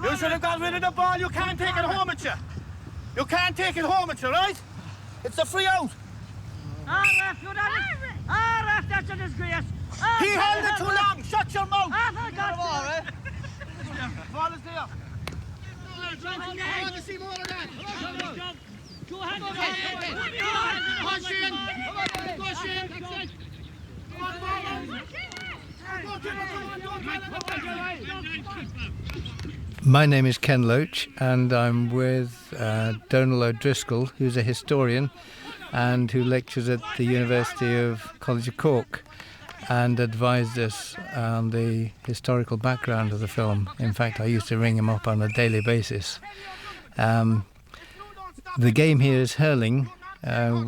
You should have got rid of the ball. You can't take it home with you. You can't take it home with you, right? It's a free out. Ref, you done it. Ref, that's a disgrace. He held it too long. Shut your mouth. For God's sake. Ball is there. I want to see more of that. Go ahead. Push in. Push in. My name is Ken Loach, and I'm with Donal O'Driscoll, who's a historian and who lectures at the University of College of Cork and advised us on the historical background of the film. In fact, I used to ring him up on a daily basis. The game here is hurling,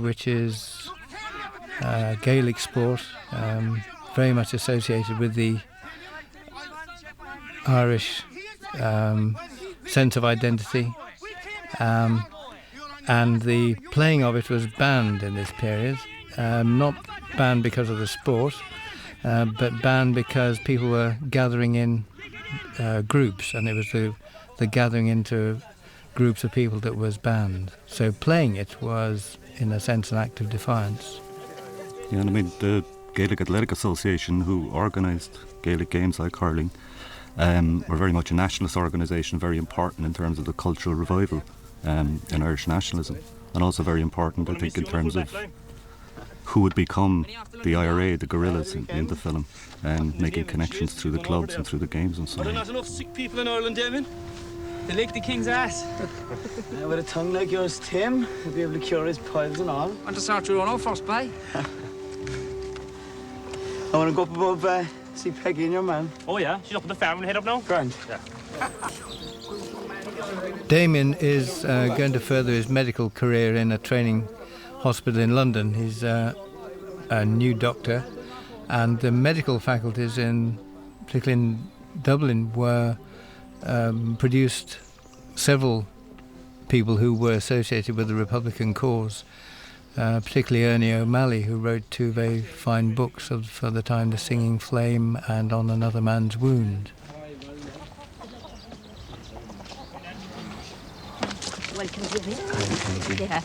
which is Gaelic sport, very much associated with the Irish sense of identity, and the playing of it was banned in this period, not banned because of the sport, but banned because people were gathering in groups, and it was the gathering into groups of people that was banned. So playing it was, in a sense, an act of defiance. Yeah, and I mean, the Gaelic Athletic Association, who organised Gaelic games like hurling, were very much a nationalist organisation, very important in terms of the cultural revival in Irish nationalism, and also very important, I think, in terms of who would become the IRA, the guerrillas in the film, and making connections through the clubs and through the games and so on. Are there not enough sick people in Ireland, Damien? They lick the king's ass. With a tongue like yours, Tim, he'll be able to cure his piles and all. Want to start your own out first, bye? I want to go up above, see Peggy and your man. Oh, yeah? She's up at the farm and head up now? Grand. Yeah. Damien is going to further his medical career in a training hospital in London. He's a new doctor, and the medical faculties, particularly in Dublin, were produced several people who were associated with the Republican cause, particularly Ernie O'Malley, who wrote two very fine books for the time, The Singing Flame and On Another Man's Wound. Welcome to visit. Yeah.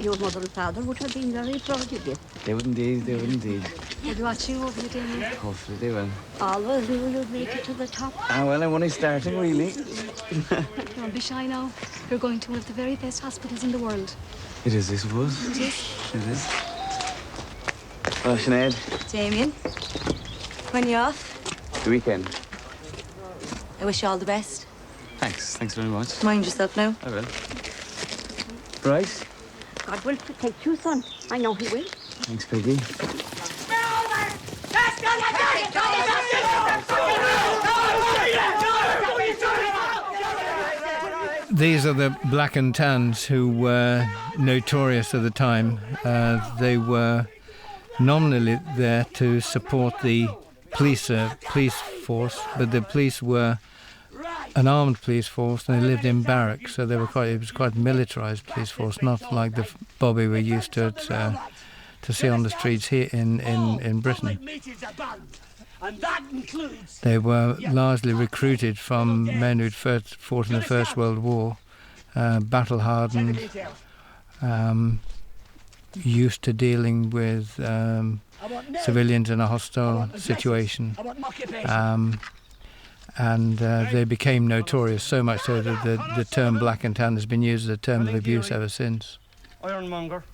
Your mother and father would have been very proud of you. They would indeed, they would indeed. They'd watch you over the day. Hopefully they will. Always knew you'd make it to the top. Well, I'm only starting, really. Don't be shy now. You're going to one of the very best hospitals in the world. It is, I suppose. It is. It is. Well, Sinead. Damien, when are you off? The weekend. I wish you all the best. Thanks. Thanks very much. Mind yourself now. I will. Right. God will protect you, son. I know he will. Thanks, Peggy. These are the Black and Tans, who were notorious at the time. They were nominally there to support the police force, but the police were an armed police force, and they lived in barracks, so it was quite a militarised police force, not like the Bobby we're used to see on the streets here in Britain. They were largely recruited from men who'd fought in the First World War, battle-hardened, used to dealing with civilians in a hostile situation. And they became notorious, so much so that the term Black and Tan has been used as a term of abuse ever since. Ironmonger.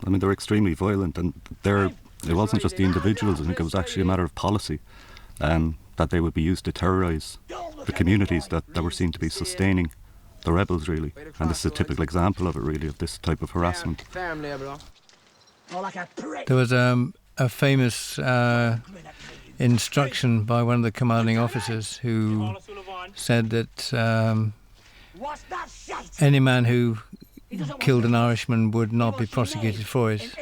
I mean, they're extremely violent, and it wasn't just the individuals. I think it was actually a matter of policy, that they would be used to terrorise the communities that were seen to be sustaining the rebels, really. And this is a typical example of it, really, of this type of harassment. There was a famous instruction by one of the commanding officers who said that any man who killed an Irishman would not be prosecuted for it.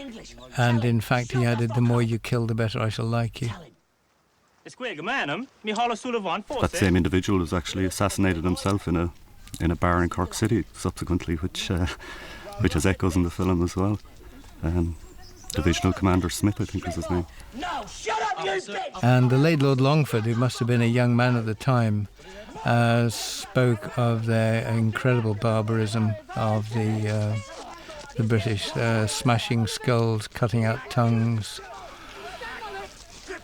And in fact, he added, the more you kill, the better I shall like you. That same individual was actually assassinated himself in a bar in Cork City subsequently, which has echoes in the film as well. Divisional Commander Smith, I think was his name. And the late Lord Longford, who must have been a young man at the time, spoke of their incredible barbarism of the British, smashing skulls, cutting out tongues,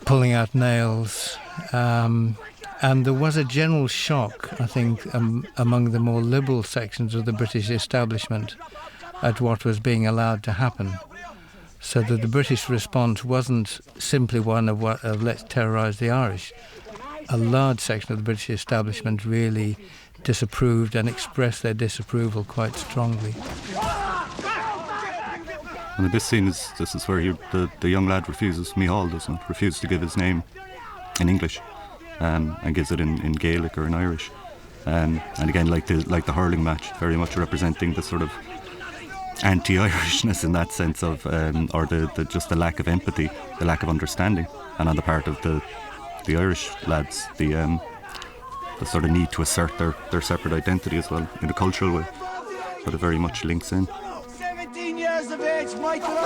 pulling out nails. And there was a general shock, I think, among the more liberal sections of the British establishment at what was being allowed to happen. So that the British response wasn't simply one of let's terrorise the Irish. A large section of the British establishment really disapproved and expressed their disapproval quite strongly. And in this scene, this is where the young lad refuses, Micheál doesn't, refuses to give his name in English and gives it in Gaelic or in Irish. And again, like the hurling match, very much representing the sort of anti-Irishness in that sense of, or just the lack of empathy, the lack of understanding, and on the part of the Irish lads, the sort of need to assert their separate identity as well in a cultural way, but it very much links in. 17 years of age, Michael.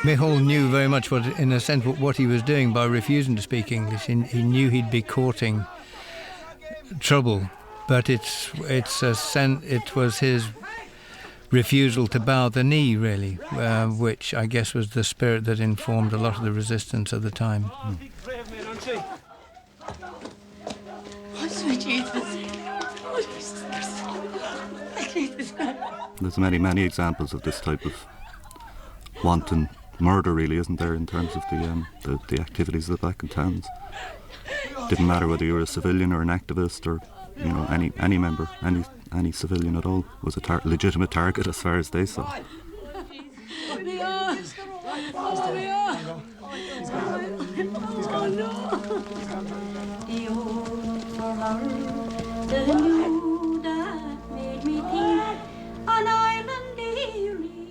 Micheál knew very much in a sense, what he was doing by refusing to speak English. He knew he'd be courting trouble, but it was his refusal to bow the knee, really, which I guess was the spirit that informed a lot of the resistance at the time. There's many examples of this type of wanton murder, really, isn't there, in terms of the activities of the Black and Tans. Didn't matter whether you were a civilian or an activist or, you know, any member, any civilian at all was a legitimate target as far as they saw.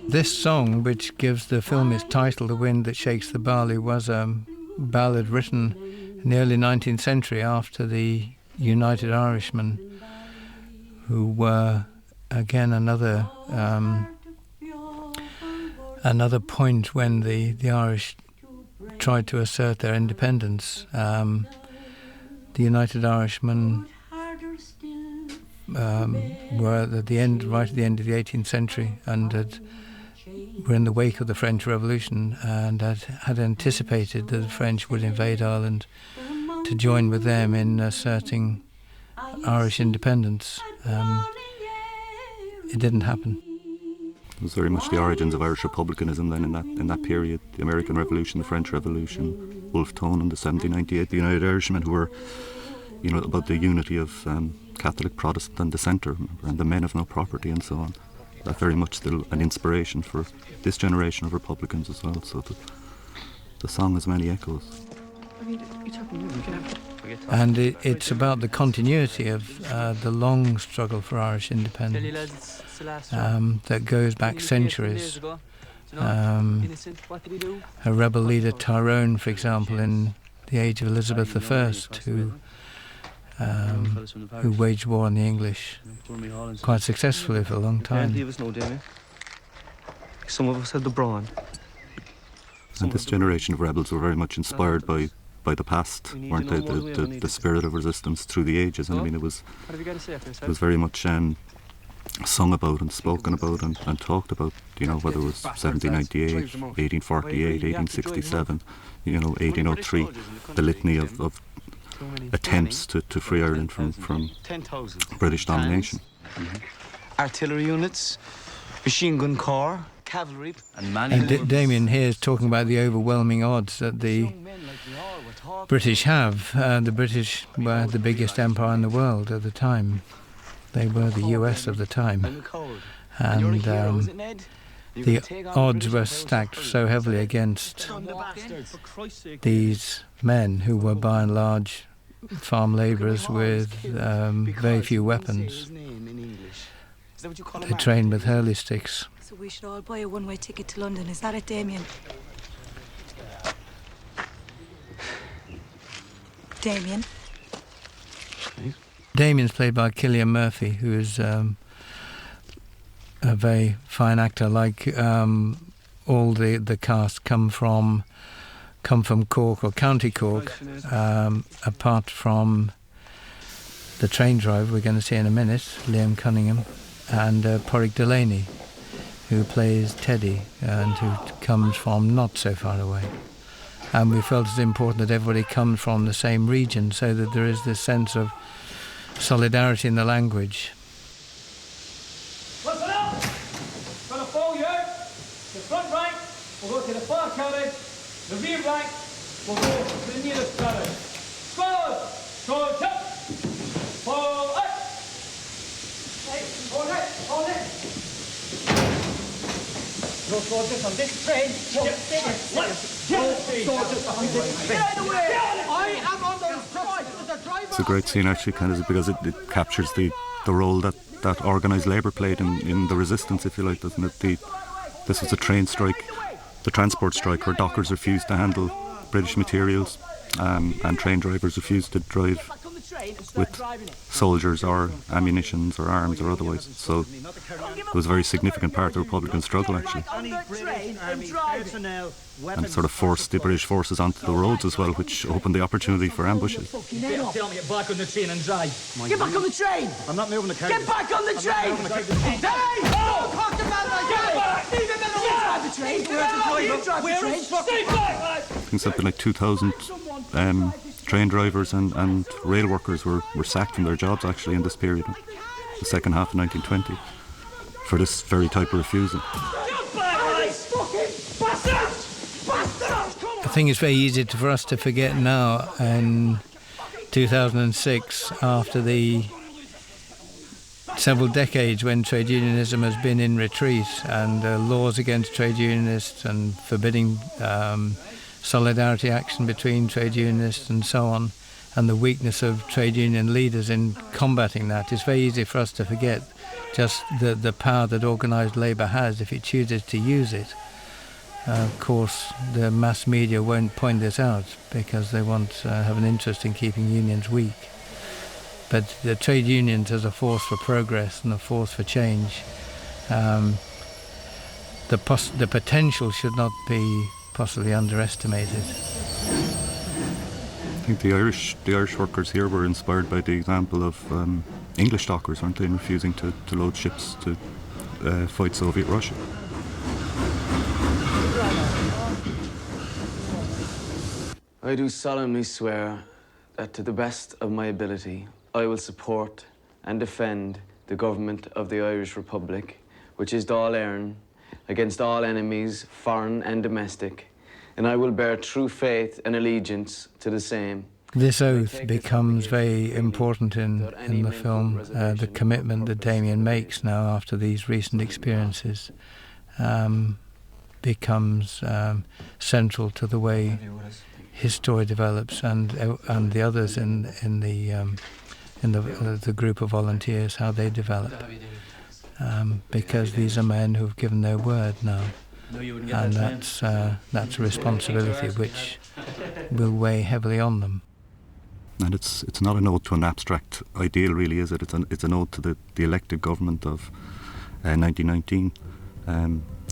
This song, which gives the film its title, The Wind That Shakes the Barley, was a ballad written in the early 19th century after the United Irishmen, who were, again, another point when the Irish tried to assert their independence. The United Irishmen were at the end, right at the end of the 18th century, and were in the wake of the French Revolution, and had anticipated that the French would invade Ireland to join with them in asserting Irish independence. It didn't happen. It was very much the origins of Irish republicanism then in that period. The American Revolution, the French Revolution, Wolfe Tone in the 1798, the United Irishmen, who were, you know, about the unity of Catholic, Protestant and dissenter, and the men of no property and so on. That very much still an inspiration for this generation of Republicans as well. So the song has many echoes. And it's about the continuity of the long struggle for Irish independence that goes back centuries. A rebel leader, Tyrone, for example, in the age of Elizabeth I, who waged war on the English quite successfully for a long time. Some of us had the brawn. And this generation of rebels were very much inspired by the past, weren't they? The spirit of resistance through the ages. And I mean, it was very much sung about and spoken about and talked about, you know, whether it was 1798, 1848, 1867, you know, 1803, the litany of attempts to free Ireland from British domination. Artillery units, machine gun corps, cavalry. And Damien here is talking about the overwhelming odds that the British have. The British were the biggest empire in the world at the time. They were the US of the time. And the odds were stacked so heavily against these men who were by and large farm labourers with very few weapons. They trained with hurley sticks. So we should all buy a one-way ticket to London. Is that it, Damien? Damien? Damien's played by Cillian Murphy, who is a very fine actor. Like all the cast come from Cork or County Cork, apart from the train driver we're going to see in a minute, Liam Cunningham, and Porrick Delaney, who plays Teddy and who comes from not so far away. And we felt it's important that everybody comes from the same region so that there is this sense of solidarity in the language. Listen up! For the full year, the front rank will go to the far carriage, the rear rank will go to the nearest carriage. Squad! Charge up! Fall up! Hold it! No soldiers on this train. Get out of the way! I am on the drive. It's a great scene actually, kind of, because it captures the role that organised labour played in the resistance, if you like, doesn't it? This was a train strike, the transport strike, where dockers refused to handle British materials, and train drivers refused to drive with soldiers or ammunitions or arms or otherwise. So it was a very significant part of the Republican struggle actually, and sort of forced the British forces onto the roads as well, which opened the opportunity for ambushes. Tell me, get back on the train and drive. Get back on the train! I'm not moving the car. Get back on the train! Hey! Oh! Cock the man like that! Leave him alone! Drive the train! You drive the train! Stay back! I think something like 2,000 train drivers and rail workers were sacked from their jobs actually in this period, the second half of 1920, for this very type of refusal. I think it's very easy for us to forget now in 2006, after the several decades when trade unionism has been in retreat and laws against trade unionists and forbidding solidarity action between trade unionists and so on, and the weakness of trade union leaders in combating that. It's very easy for us to forget just the power that organised labour has if it chooses to use it. Of course, the mass media won't point this out because they want to have an interest in keeping unions weak. But the trade unions as a force for progress and a force for change, the potential should not be possibly underestimated. I think the Irish workers here were inspired by the example of English dockers, weren't they, in refusing to load ships to fight Soviet Russia. I do solemnly swear that to the best of my ability, I will support and defend the government of the Irish Republic, which is Dáil Éireann, against all enemies, foreign and domestic, and I will bear true faith and allegiance to the same. This oath becomes very important in the film. The commitment that Damien makes now after these recent experiences becomes central to the way his story develops, and the others in the group of volunteers, how they develop, because these are men who've given their word now, and that's a responsibility which will weigh heavily on them. And it's not an ode to an abstract ideal, really, is it? It's an ode to the elected government of 1919,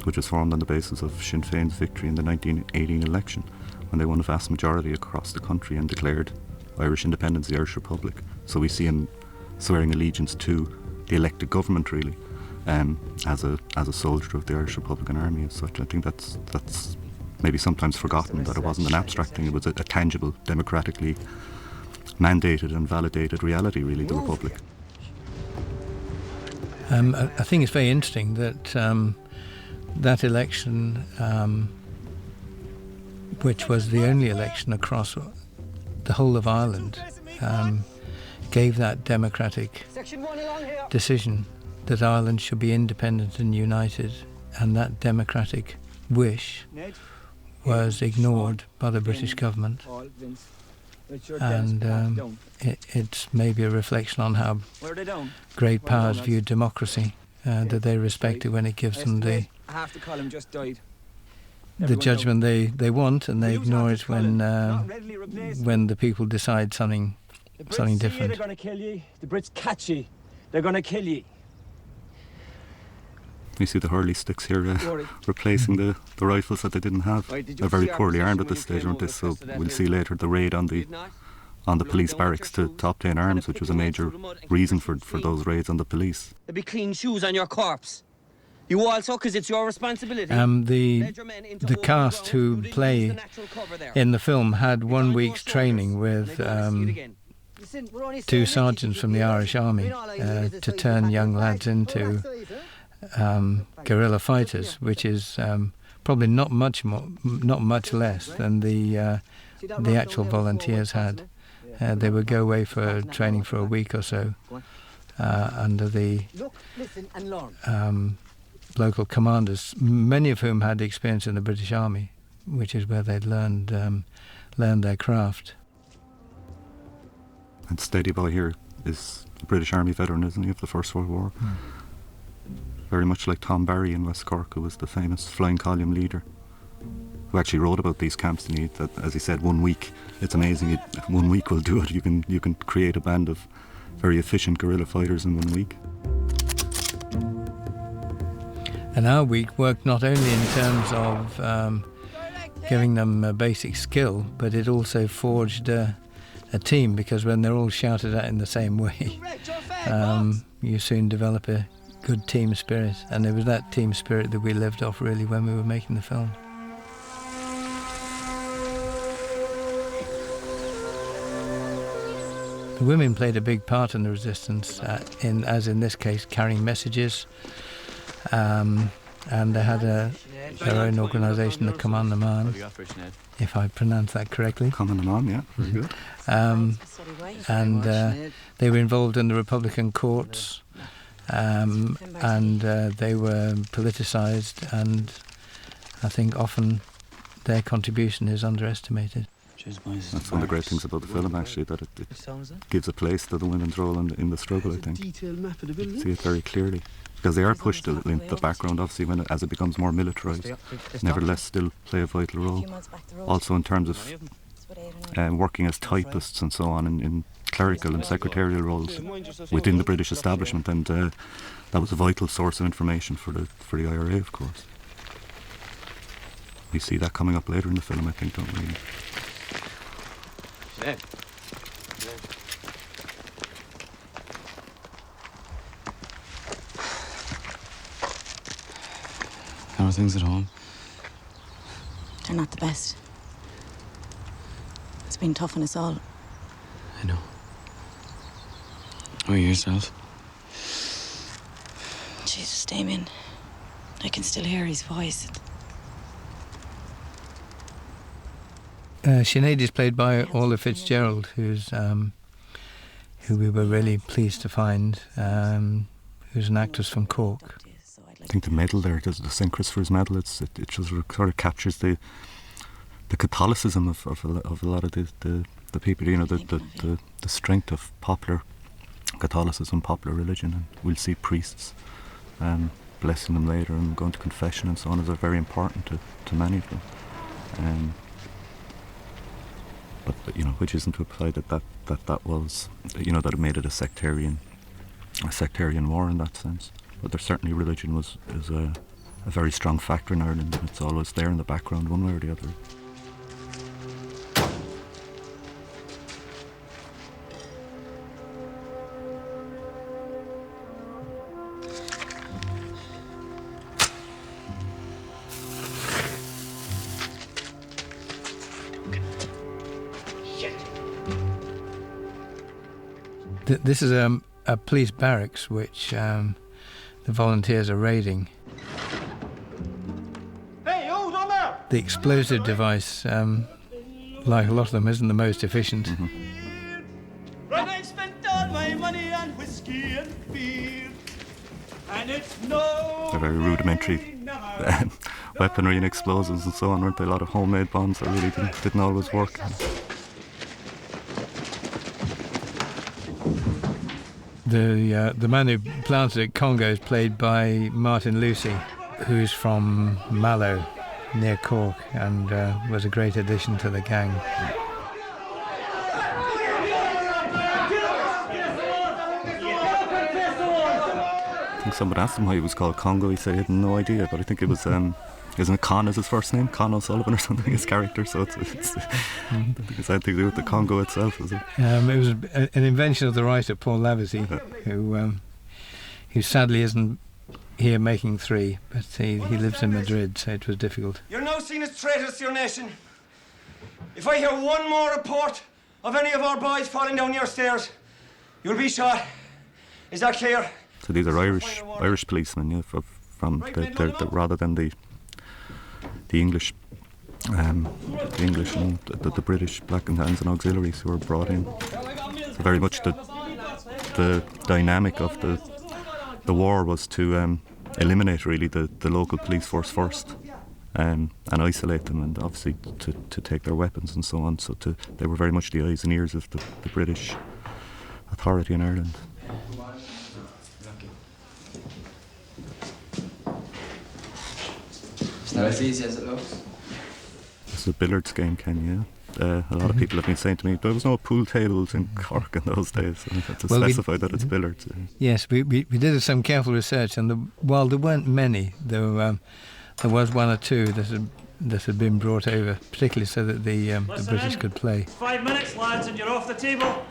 which was formed on the basis of Sinn Féin's victory in the 1918 election, when they won a vast majority across the country and declared Irish independence, the Irish Republic. So we see him swearing allegiance to the elected government, really, as a soldier of the Irish Republican Army as such. I think that's maybe sometimes forgotten, that it wasn't an abstract thing, it was a tangible, democratically mandated and validated reality, really, the Republic. I think it's very interesting that that election, which was the only election across the whole of Ireland, gave that democratic decision that Ireland should be independent and united and that democratic wish was ignored by the British government. And it's maybe a reflection on how great powers view democracy, that they respect it when it gives them the judgment they want, and they ignore it when the people decide something different. They're going to kill you. The Brits catch you. They're going to kill you. You see the hurley sticks here replacing the rifles that they didn't have. They're very poorly armed at this stage, aren't they? So we'll see later the raid on the police barracks to obtain arms, which was a major reason for those raids on the police. There'll be clean shoes on your corpse. You also, because it's your responsibility. The cast who play in the film had 1 week's training with 2 sergeants from the Irish Army to turn young lads into guerrilla fighters, which is probably not much less than the actual volunteers had. They would go away for training for a week or so under the local commanders, many of whom had experience in the British Army, which is where they'd learned their craft. And Steady Boy here is a British Army veteran, isn't he, of the First World War? Very much like Tom Barry in West Cork, who was the famous flying column leader, who actually wrote about these camps. And that, as he said, 1 week, it's amazing. 1 week will do it. You can create a band of very efficient guerrilla fighters in 1 week. And our week worked not only in terms of giving them a basic skill, but it also forged a team, because when they're all shouted at in the same way, you soon develop a good team spirit. And it was that team spirit that we lived off really when we were making the film. The women played a big part in the resistance, as in this case, carrying messages. And they had their own organisation, the Command the Man, if I pronounce that correctly. Command the Man, yeah, very good. And they were involved in the Republican courts, and they were politicised, and I think often their contribution is underestimated. That's one of the great things about the film, actually, that it gives a place to the women's role in the struggle, I think. You see it very clearly. Because they are pushed into the background, obviously, as it becomes more militarised. Nevertheless, still play a vital role. Also in terms of working as typists and so on in clerical and secretarial roles within the British establishment, and that was a vital source of information for the IRA, of course. We see that coming up later in the film, I think, don't we? How are things at home? They're not the best. It's been tough on us all. I know. How are you yourself? Jesus, Damien. I can still hear his voice. Sinead is played by Orla Fitzgerald, who we were really pleased to find, who's an actress from Cork. I think the medal there, the St. Christopher's medal, it just sort of captures the Catholicism of a lot of the people, you know, the strength of popular Catholicism, popular religion. And we'll see priests blessing them later and going to confession and so on, is very important to many of them. But you know, which isn't to imply that was, you know, that it made it a sectarian war in that sense. But there certainly religion is a very strong factor in Ireland, and it's always there in the background one way or the other. This is a police barracks which the volunteers are raiding. Hey, hold on there! The explosive device, like a lot of them, isn't the most efficient. Right, I spent all my money on whiskey and beer, and it's no. A very rudimentary weaponry and explosives and so on, weren't they? A lot of homemade bombs that really didn't always work. The man who planted at Congo is played by Martin Lucy, who's from Mallow, near Cork, and was a great addition to the gang. I think someone asked him why he was called Congo. He said he had no idea, but I think it was isn't it Con as his first name? Con O'Sullivan or something, his character, so it's I think it's anything to do with the Congo itself, is it? It was an invention of the writer Paul Lavesey, who sadly isn't here making 3, but he lives in Madrid, so it was difficult. You're now seen as traitors to your nation. If I hear one more report of any of our boys falling down your stairs, you'll be shot. Is that clear? So these are Irish policemen, yeah, from the rather than the English, and the British Black and Tans and auxiliaries who were brought in. So very much the dynamic of the war was to eliminate really the local police force first, and isolate them, and obviously to take their weapons and so on. So they were very much the eyes and ears of the British authority in Ireland. It's not as easy as it looks. It's a billiards game, Ken, yeah. A lot of people have been saying to me, there was no pool tables in Cork in those days. I have to specify that it's billiards. Yeah. Yes, we did some careful research, and while there weren't many, there was 1 or 2 that had been brought over, particularly so that the British could play. 5 minutes, lads, and you're off the table.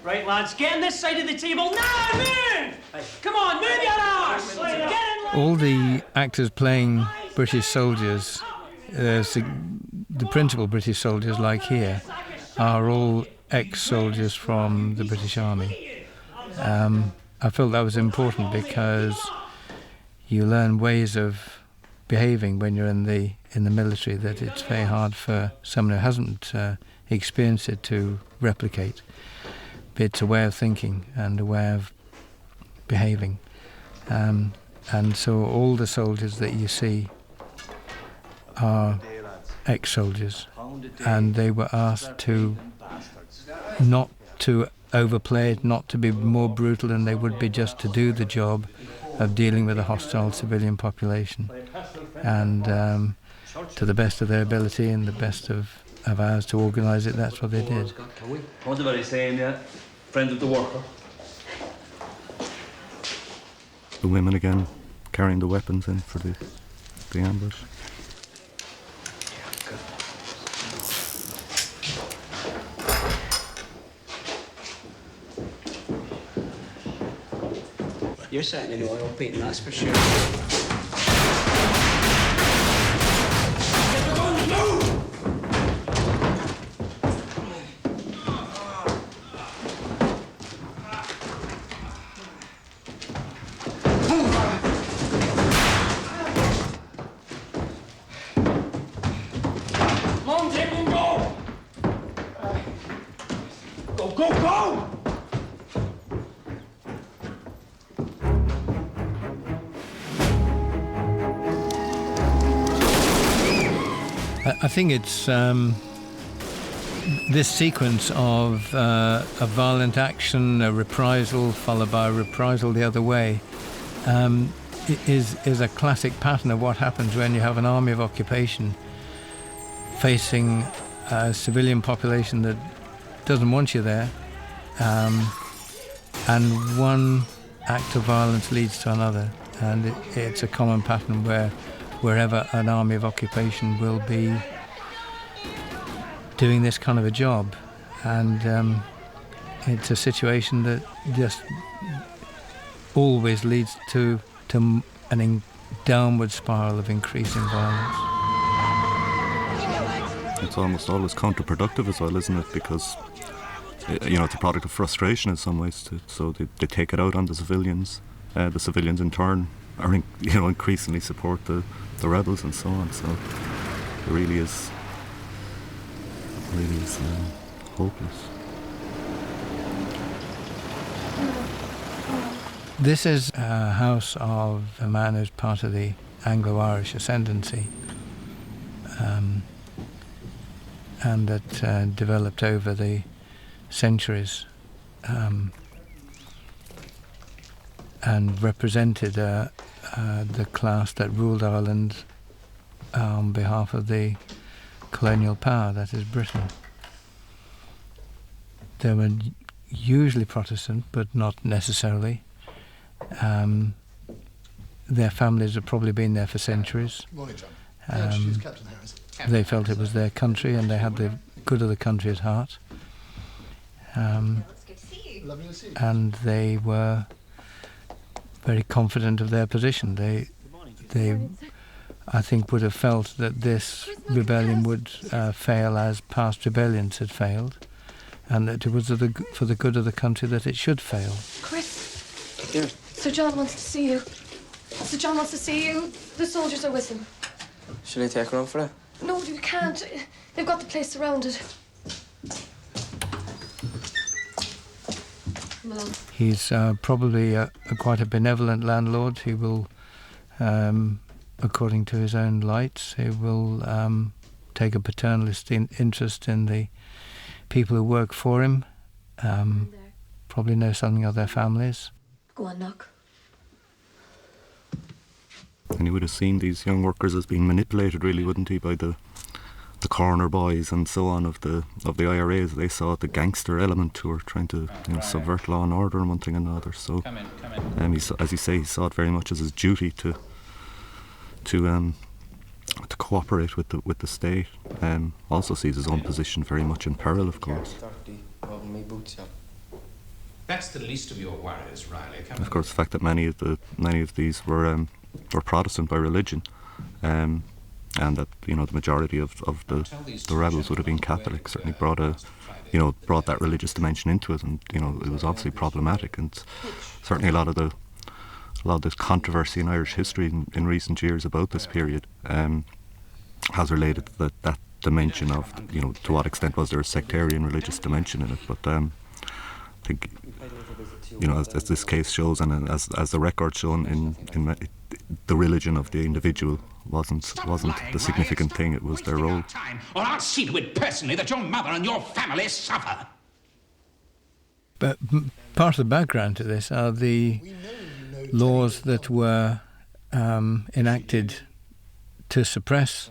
Right, lads, get on this side of the table now, move! Come on, move your arse! Get in, lads! All the actors playing British soldiers, the principal British soldiers, like here, are all ex-soldiers from the British Army. I felt that was important because you learn ways of behaving when you're in the military that it's very hard for someone who hasn't experienced it to replicate. It's a way of thinking and a way of behaving. And so all the soldiers that you see are ex-soldiers, and they were asked to not to overplay it, not to be more brutal than they would be, just to do the job of dealing with a hostile civilian population, and to the best of their ability and the best of ours to organise it. That's what they did. What about he saying, yeah? Friend of the worker. The women again carrying the weapons in for the ambush. You're certainly no oil beating, that's for sure. I think it's this sequence of a violent action, a reprisal, followed by a reprisal the other way, is a classic pattern of what happens when you have an army of occupation facing a civilian population that doesn't want you there, and one act of violence leads to another, and it's a common pattern wherever an army of occupation will be doing this kind of a job, and it's a situation that just always leads to an downward spiral of increasing violence. It's almost always counterproductive as well, isn't it? Because it's a product of frustration in some ways. So they take it out on the civilians. The civilians in turn are increasingly support the rebels and so on. So it really is hopeless. This is a house of a man who's part of the Anglo-Irish ascendancy, and that developed over the centuries, and represented the class that ruled Ireland on behalf of the colonial power, that is Britain. They were usually Protestant, but not necessarily. Their families had probably been there for centuries. They felt it was their country and they had the good of the country at heart. And they were very confident of their position. They I think, would have felt that this rebellion would fail as past rebellions had failed, and that it was for the good of the country that it should fail. Chris, here. Sir John wants to see you. Sir John wants to see you. The soldiers are with him. Should I take her on for that? No, you can't. They've got the place surrounded. He's probably quite a benevolent landlord. He will, according to his own lights, he will take a paternalist interest in the people who work for him. Probably know something of their families. Go on, knock. And he would have seen these young workers as being manipulated, really, wouldn't he, by the corner boys and so on of the IRA. They saw the gangster element who were trying to subvert law and order and one thing and another. So, as you say, he saw it very much as his duty to cooperate with the state. Also sees his own position very much in peril, of course. That's the least of your worries, Riley. Of course, the fact that many of these were Protestant by religion, and that the majority of the rebels would have been Catholic, certainly brought that religious dimension into it, and it was obviously problematic, and certainly a lot of this controversy in Irish history in recent years about this period has related to that dimension of to what extent was there a sectarian religious dimension in it, but I think as this case shows, and as the record shown in the religion of the individual wasn't the significant thing. It was their role. Or I'll see to it personally that your mother and your family suffer. But part of the background to this are the laws that were enacted to suppress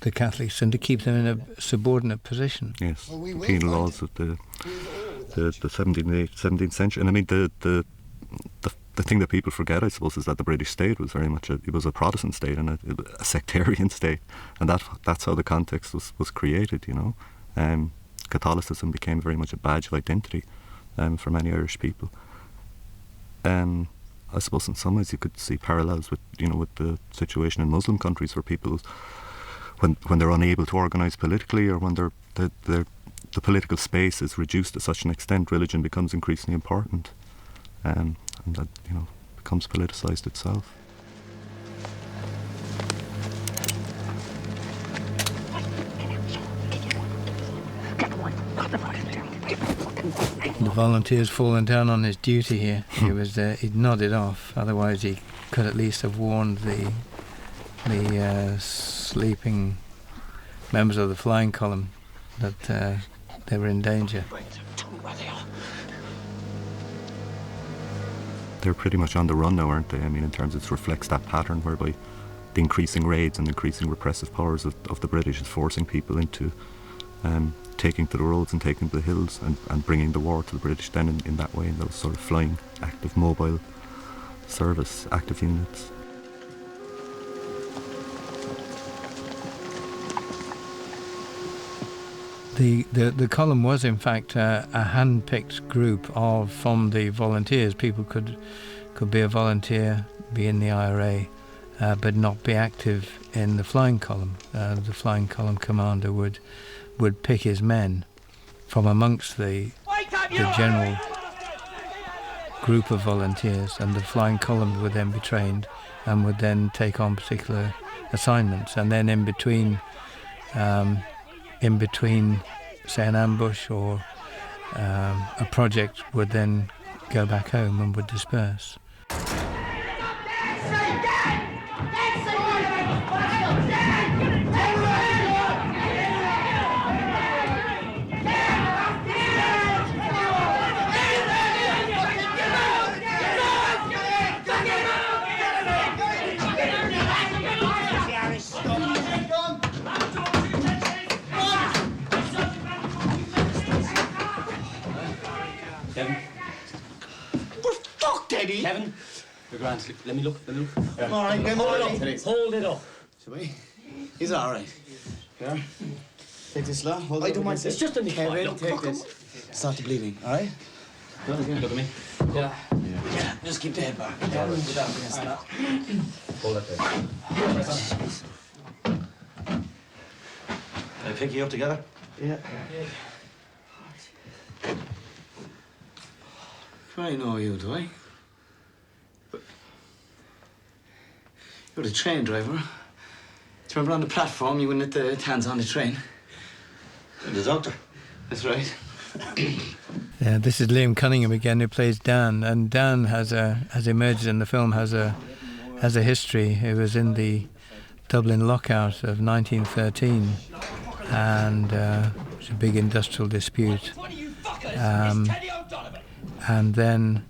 the Catholics and to keep them in a subordinate position. Yes, the penal laws of the 17th century. And I mean, the thing that people forget, I suppose, is that the British state was very much it was a Protestant state and a sectarian state, and that's how the context was created. Catholicism became very much a badge of identity for many Irish people. I suppose in some ways you could see parallels with the situation in Muslim countries, where people, when they're unable to organise politically, or when the political space is reduced to such an extent, religion becomes increasingly important, and that becomes politicised itself. The volunteer's fallen down on his duty here. He'd nodded off. Otherwise, he could at least have warned the sleeping members of the flying column that they were in danger. They're pretty much on the run now, aren't they? I mean, in terms it reflects that pattern whereby the increasing raids and increasing repressive powers of the British is forcing people into taking to the roads and taking to the hills and bringing the war to the British then in that way, in those sort of flying, active, mobile service, active units. The column was in fact a hand-picked group from the volunteers. People could be a volunteer, be in the IRA, but not be active in the flying column. The flying column commander would pick his men from amongst the general group of volunteers, and the flying column would then be trained and would then take on particular assignments, and then in between, say, an ambush or a project, would then go back home and would disperse. Kevin. What the fuck, Daddy? Kevin. You're grand. Let me look. I'm all right, I'm all right. Hold it up. Shall we? He's all right. Here. Take this, lad. Hold I it don't up mind. against It's it. just a nick. Kevin, Look, take this. Stop the bleeding, all right? Look at me. Yeah. Yeah, just keep the head back. Yeah, put that up against that. Hold it there. Can I pick you up together? Yeah. I know you, do I? You're the train driver. Do you remember on the platform you wouldn't let the hands on the train? The doctor. That's right. Yeah, this is Liam Cunningham again, who plays Dan, and Dan has emerged in the film, has a history. He was in the Dublin lockout of 1913, and it was a big industrial dispute. And then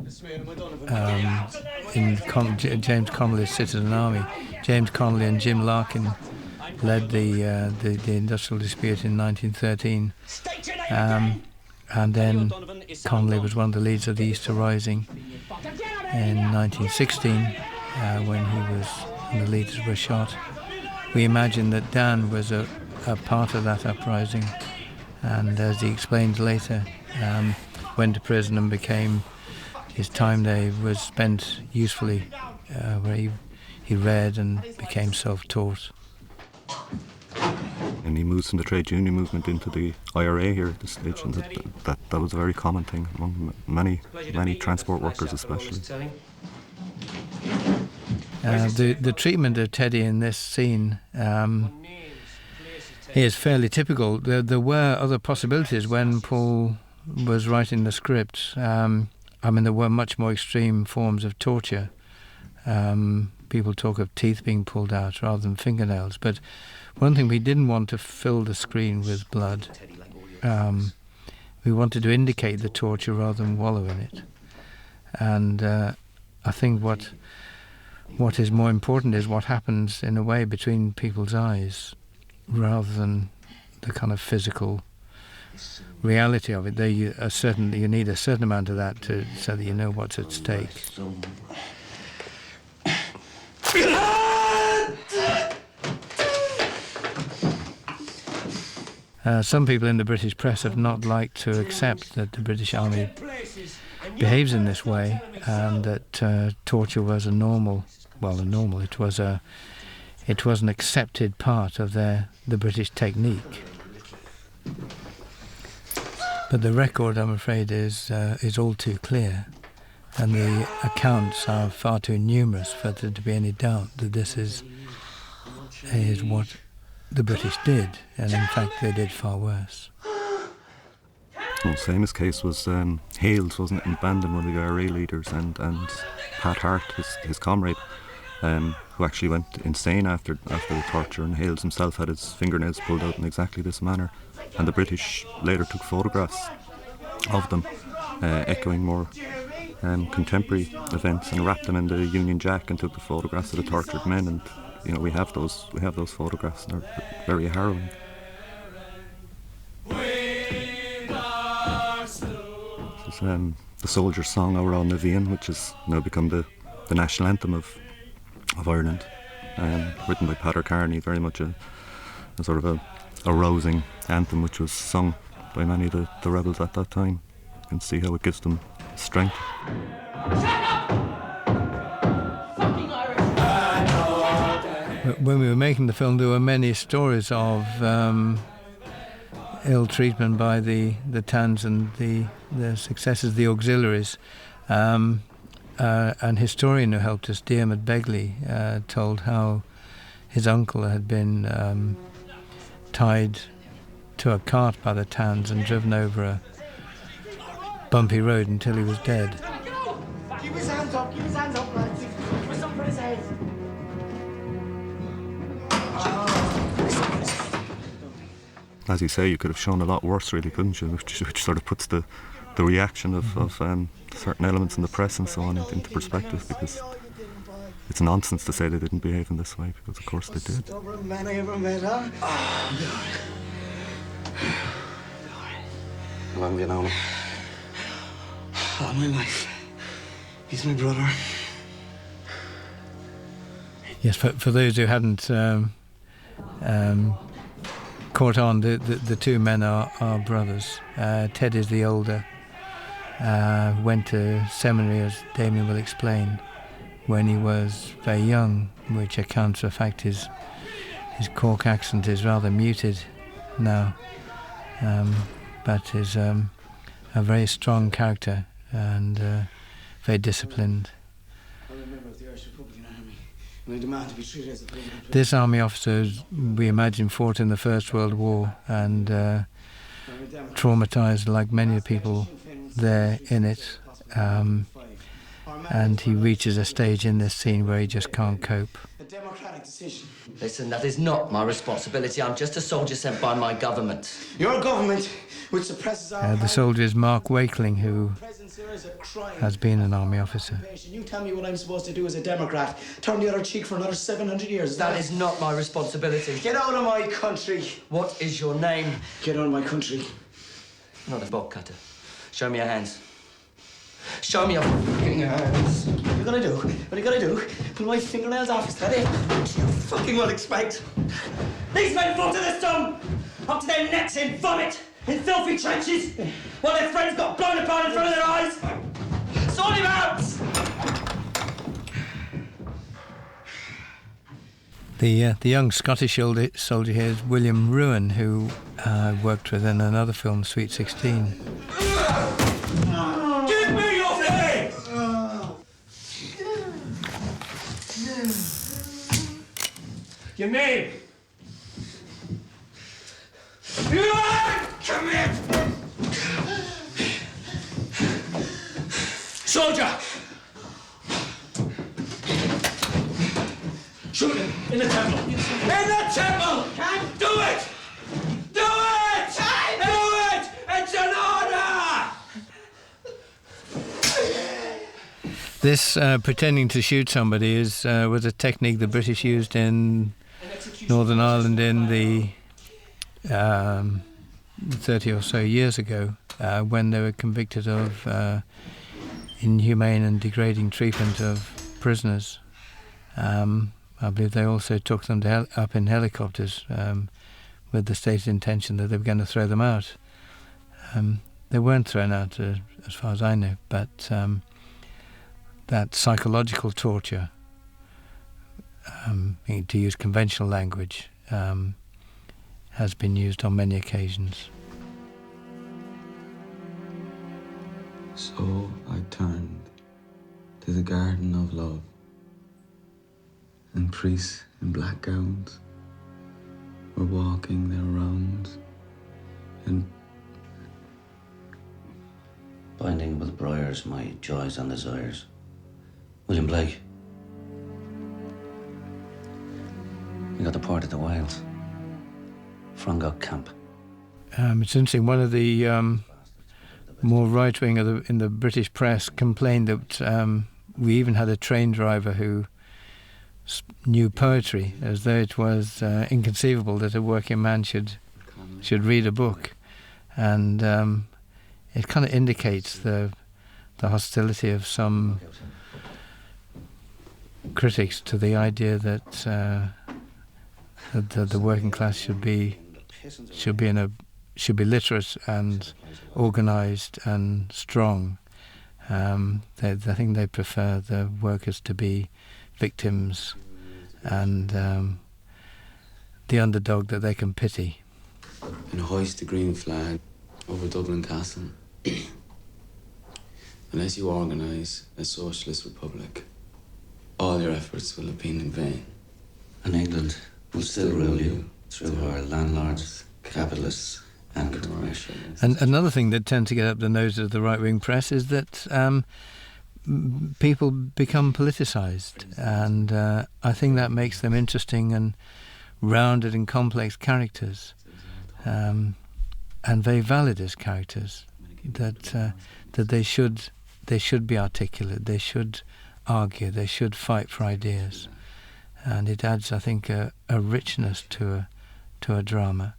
James Connolly's Citizen Army, James Connolly and Jim Larkin led the industrial dispute in 1913. And then Connolly was one of the leaders of the Easter Rising in 1916 when the leaders were shot. We imagine that Dan was a part of that uprising, and as he explains later, went to prison and became, his time there was spent usefully, where he read and became self-taught. And he moves from the trade union movement into the IRA here at this stage, and that was a very common thing among many transport workers especially. The treatment of Teddy in this scene is fairly typical. There were other possibilities when Paul was writing the script. There were much more extreme forms of torture. People talk of teeth being pulled out rather than fingernails, but one thing, we didn't want to fill the screen with blood. We wanted to indicate the torture rather than wallow in it. And I think what is more important is what happens in a way between people's eyes, rather than the kind of physical reality of it. You need a certain amount of that so that you know what's at stake. Some people in the British press have not liked to accept that the British Army behaves in this way, and that torture was it was an accepted part of the British technique. But the record, I'm afraid, is all too clear, and the accounts are far too numerous for there to be any doubt that this is what the British did, and in fact they did far worse. Well, famous case was Hales, wasn't it, in Bandon, one of the IRA leaders, and Pat Hart, his comrade, who actually went insane after the torture, and Hales himself had his fingernails pulled out in exactly this manner, and the British later took photographs of them, echoing more contemporary events, and wrapped them in the Union Jack and took the photographs of the tortured men, and we have those photographs, and they're very harrowing. This is the Soldier's Song Our Own Nevian, which has now become the national anthem of Ireland, written by Peadar Carney, very much a sort of a rousing anthem which was sung by many of the rebels at that time. You can see how it gives them strength. When we were making the film, there were many stories of ill treatment by the Tans and the successors, the auxiliaries. An historian who helped us, Diarmaid Begley, told how his uncle had been tied to a cart by the Tans and driven over a bumpy road until he was dead. Keep his hands up, lads. Put something for his head. As you say, you could have shown a lot worse, really, couldn't you? Which sort of puts the reaction of certain elements in the press and so on into perspective, because it's nonsense to say they didn't behave in this way, because of course they did. Stubborn man I ever met, huh? How long have you known him? all my life. He's my brother. Yes, for those who hadn't caught on, the two men are brothers. Ted is the older. Went to seminary, as Damien will explain, when he was very young, which accounts for the fact his Cork accent is rather muted now, but is a very strong character and very disciplined. This army officer, we imagine, fought in the First World War and traumatised, like many people there in it. And he reaches a stage in this scene where he just can't cope. A democratic decision. Listen, that is not my responsibility. I'm just a soldier sent by my government. Your government, which suppresses our The soldier is Mark Wakeling, who presence here is a crime. has been an army officer. You tell me what I'm supposed to do as a Democrat. Turn the other cheek for another 700 years. That is not my responsibility. Get out of my country. What is your name? Get out of my country. Not a bob cutter. Show me your hands. Show me your fucking hands. What are you gonna do? What are you gonna do? Pull my fingernails off, is that it? You fucking will expect. These men fought to the stone, up to their necks in vomit, in filthy trenches, while their friends got blown apart in front of their eyes. Sort him out! The young Scottish soldier here is William Ruan, who worked with in another film, Sweet 16. Give me your thing! Your name? Come here! Soldier! Shoot him in the temple. In the temple! Do it! Do it! Do it! It's an order! This pretending to shoot somebody was a technique the British used in Northern Ireland in the 30 or so years ago, when they were convicted of inhumane and degrading treatment of prisoners. I believe they also took them up in helicopters with the stated intention that they were going to throw them out. They weren't thrown out, as far as I know, but that psychological torture, to use conventional language, has been used on many occasions. So I turned to the garden of love, and priests in black gowns were walking their rounds and binding with briars my joys and desires. William Blake. You got the part at the Wilds. Frongog Camp. It's interesting, one of the more right-wing in the British press complained that we even had a train driver who knew poetry, as though it was inconceivable that a working man should read a book. And it kind of indicates the hostility of some critics to the idea that the working class should be literate and organised and strong. I think they prefer the workers to be victims and the underdog that they can pity. and hoist the green flag over Dublin Castle. Unless you organise a socialist republic, all your efforts will have been in vain. And England will still rule you through our landlords, capitalists, and commercialists. And another thing that tends to get up the nose of the right-wing press is that people become politicised, and I think that makes them interesting and rounded and complex characters, and very valid as characters. That they should be articulate, they should argue, they should fight for ideas, and it adds, I think, a richness to a drama,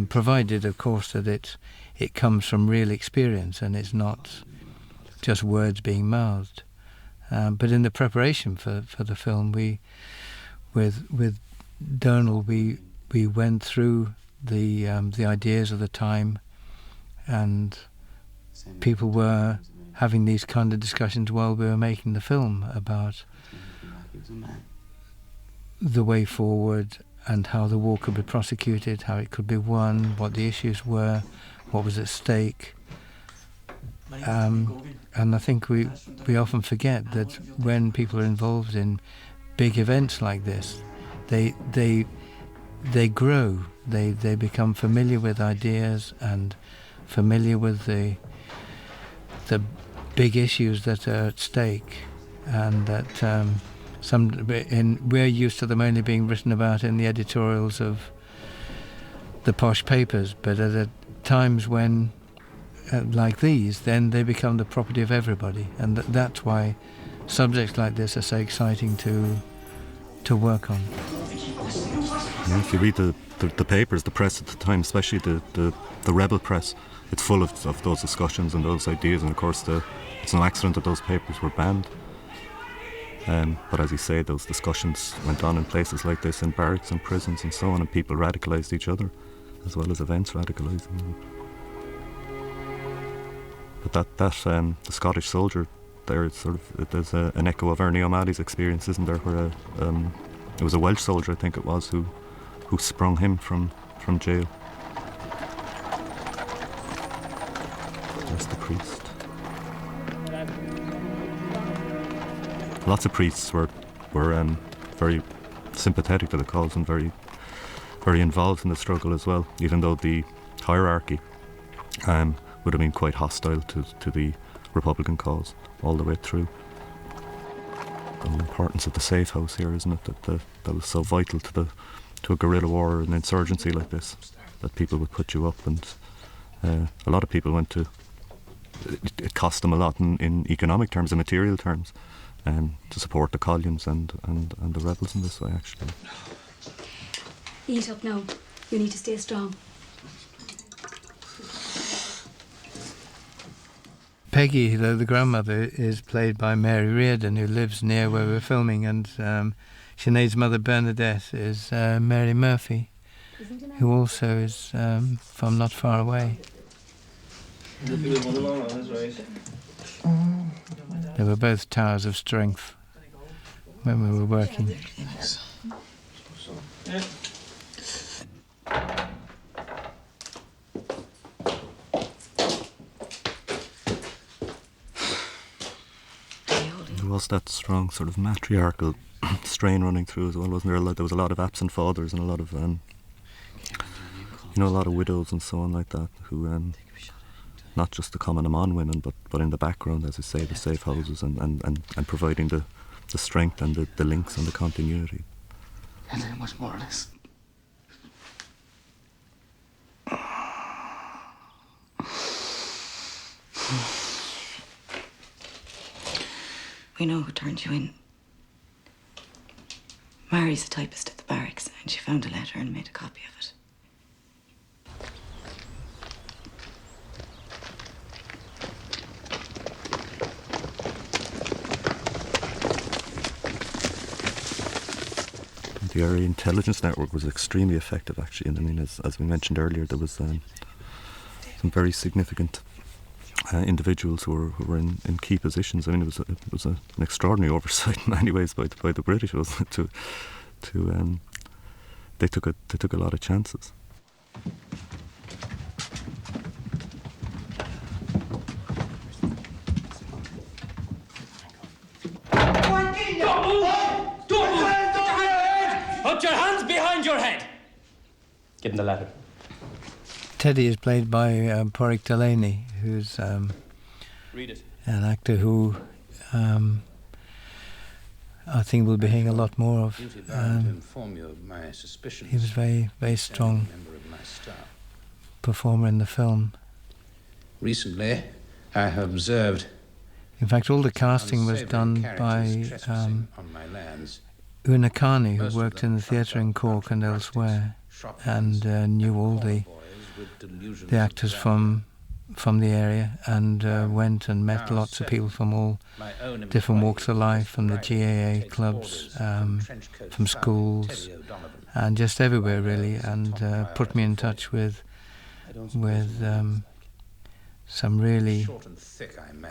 provided, of course, that it comes from real experience and it's not just words being mouthed. But in the preparation for the film, with Donal, we went through the ideas of the time, and people were having these kind of discussions while we were making the film about the way forward and how the war could be prosecuted, how it could be won, what the issues were, what was at stake. And I think we often forget that when people are involved in big events like this, they grow, they become familiar with ideas and familiar with the big issues that are at stake, and that we're used to them only being written about in the editorials of the posh papers, but at times when like these, then they become the property of everybody, and that's why subjects like this are so exciting to work on. Yeah, if you read the papers, the press at the time, especially the rebel press, it's full of those discussions and those ideas, and of course it's no accident that those papers were banned. But as you say, those discussions went on in places like this, in barracks and prisons and so on, and people radicalised each other as well as events radicalising them. But the Scottish soldier there, there's an echo of Ernie O'Malley's experience, isn't there, where it was a Welsh soldier, I think it was, who sprung him from jail. There's the priest. Lots of priests were very sympathetic to the cause and very, very involved in the struggle as well, even though the hierarchy would have been quite hostile to the Republican cause all the way through. The importance of the safe house here, isn't it? That was so vital to a guerrilla war or an insurgency like this, that people would put you up, and a lot of people went to. It cost them a lot in economic terms and material terms, to support the collions and the rebels in this way, actually. Eat up now. You need to stay strong. Peggy, the grandmother, is played by Mary Reardon, who lives near where we're filming, and Sinead's mother, Bernadette, is Mary Murphy, who also is from not far away. They were both towers of strength when we were working. There was that strong sort of matriarchal strain running through as well, wasn't there? There was a lot of absent fathers and a lot of, a lot of widows and so on like that, who, not just the common among women, but in the background, as I say, the safe houses and providing the strength and the links and the continuity. Can't say much more of this. We know who turned you in. Mary's a typist at the barracks, and she found a letter and made a copy of it. The area intelligence network was extremely effective, actually, and I mean, as we mentioned earlier, there was some very significant individuals who were in key positions. I mean, it was an extraordinary oversight in many ways by the British, wasn't it? They took a lot of chances. Put your hands behind your head! Give him the letter. Teddy is played by Porrick Delaney, who's Read it. an actor who I think we'll be hearing a lot more of. He was very, very strong performer in the film. Recently, I have observed. In fact, all the casting was done by Una Carney, who worked in the theatre in Cork and elsewhere, and knew all the actors from from the area, and went and met lots of people from all different walks of life, from the GAA clubs, from schools, and just everywhere really, and put me in touch with some really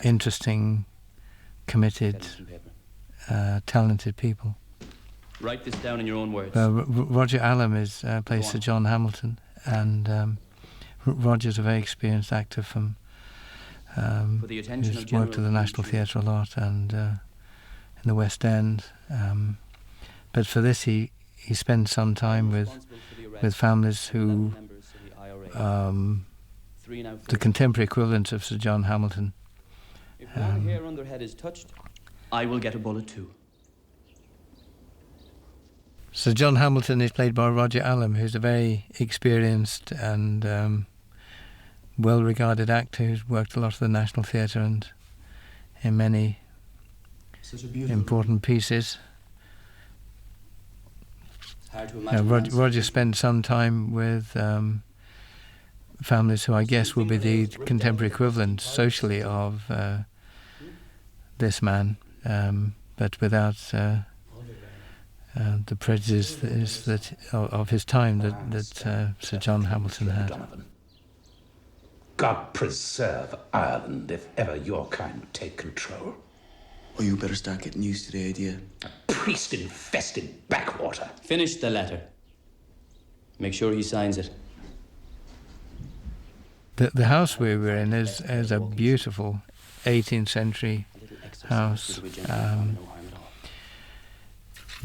interesting, committed, talented people. Write this down in your own words. Roger Allam plays Sir John Hamilton, and Roger's a very experienced actor from who's worked at the National Theatre a lot and in the West End. But for this, he spent some time with families who the contemporary equivalent of Sir John Hamilton. If one hair on their head is touched, I will get a bullet too. Sir John Hamilton is played by Roger Allam, who's a very experienced and well-regarded actor who's worked a lot at the National Theatre and in many important pieces. Roger spent some time with families who I guess will be the contemporary equivalent socially of this man, but without the prejudice of his time that Sir John Hamilton had. God preserve Ireland if ever your kind take control. Well, you better start getting used to the idea. A priest-infested backwater. Finish the letter. Make sure he signs it. The house we were in is a beautiful 18th century house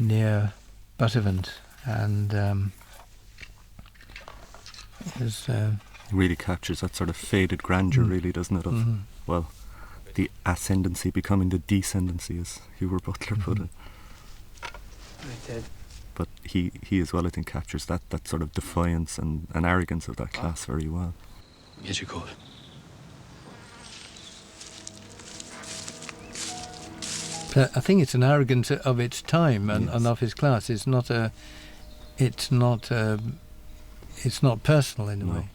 near Buttevant, and it really captures that sort of faded grandeur, really, doesn't it? Of well, the ascendancy becoming the descendancy, as Hubert Butler put it. But he as well, I think, captures that sort of defiance and arrogance of that class very well. Yes, you could. I think it's an arrogance of its time and of his class. It's not personal in a way.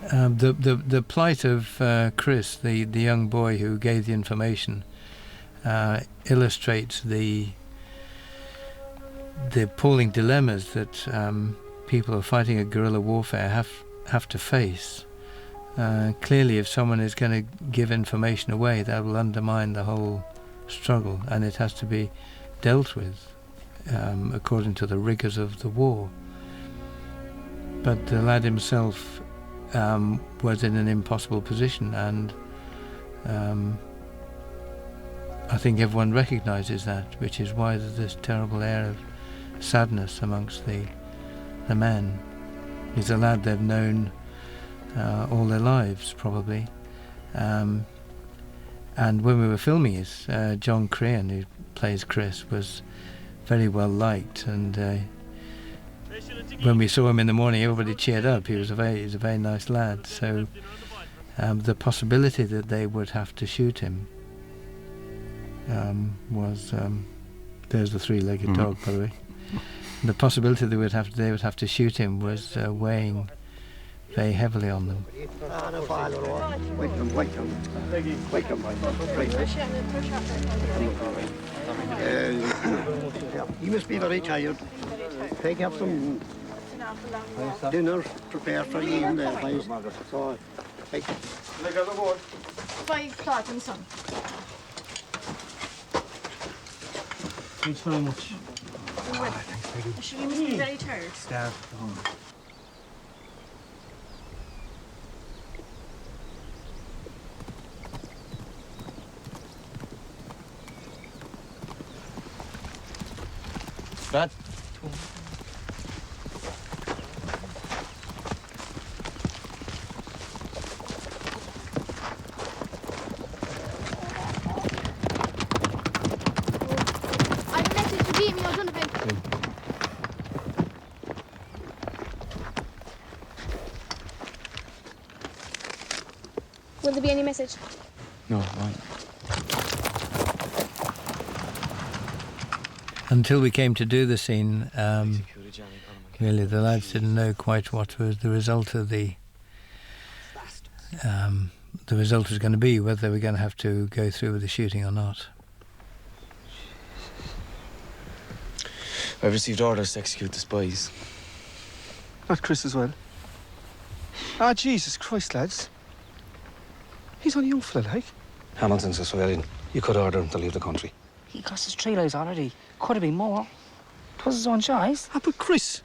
The plight of Chris, the young boy who gave the information, illustrates the appalling dilemmas that people who are fighting a guerrilla warfare have to face. Clearly, if someone is going to give information away, that will undermine the whole struggle, and it has to be dealt with according to the rigours of the war. But the lad himself was in an impossible position, and I think everyone recognises that, which is why there's this terrible air of sadness amongst the men. He's a lad they've known all their lives, probably. And when we were filming it, John Crean, who plays Chris, was very well liked, and when we saw him in the morning, everybody cheered up. He was a very nice lad. So the possibility that they would have to shoot him was there's the three-legged dog, by the way. The possibility they would have to shoot him was weighing very heavily on them. You must be very tired. Take up some dinner prepared for you in there, please. So, take it. 5 o'clock in the sun. Thanks very much. Sure, you must be very tired. Brad? Will there be any message? No, right. Until we came to do the scene, really the lads didn't know quite what was the result of the result was going to be, whether they were going to have to go through with the shooting or not. I've received orders to execute the spies. Not Chris as well. Ah, Jesus Christ, lads. He's only a young fella, like. Hamilton's a civilian. You could order him to leave the country. He cost us 3 lives already. Could have been more. It was his own choice. Ah, but Chris,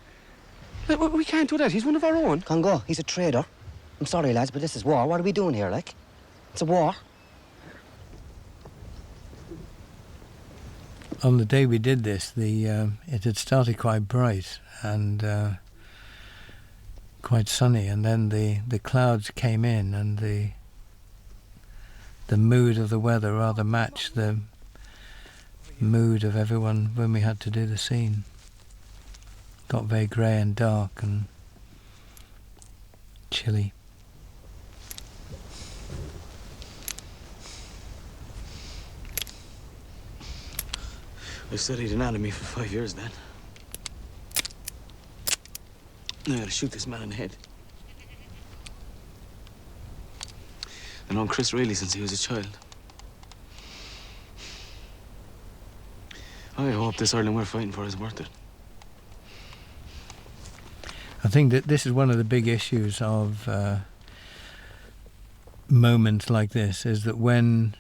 we can't do that. He's one of our own. Can go. He's a traitor. I'm sorry, lads, but this is war. What are we doing here, like? It's a war. On the day we did this, it had started quite bright and quite sunny, and then the clouds came in, and the mood of the weather rather matched the mood of everyone when we had to do the scene. Got very grey and dark and chilly. I've studied anatomy for 5 years, Dad. Now I gotta shoot this man in the head. I've known Chris Reilly since he was a child. I hope this Ireland we're fighting for is worth it. I think that this is one of the big issues of moments like this, is that when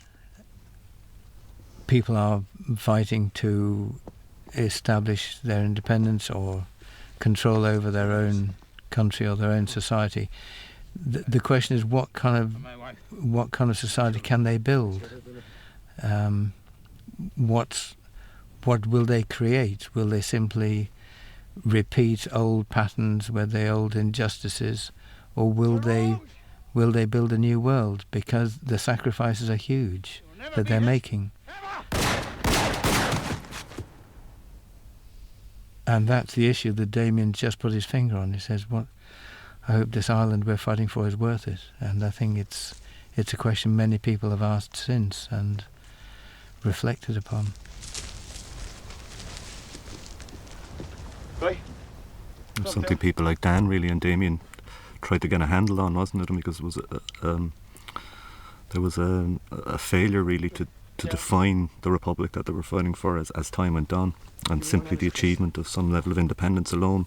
people are fighting to establish their independence or control over their own country or their own society, the question is what kind of society can they build? What will they create? Will they simply repeat old patterns with the old injustices, or will they build a new world? Because the sacrifices are huge that they're making. And that's the issue that Damien just put his finger on. He says, I hope this island we're fighting for is worth it. And I think it's a question many people have asked since and reflected upon. It was something people like Dan really and Damien tried to get a handle on, wasn't it? Because it was there was a failure really to define the republic that they were fighting for as time went on, and simply the achievement of some level of independence alone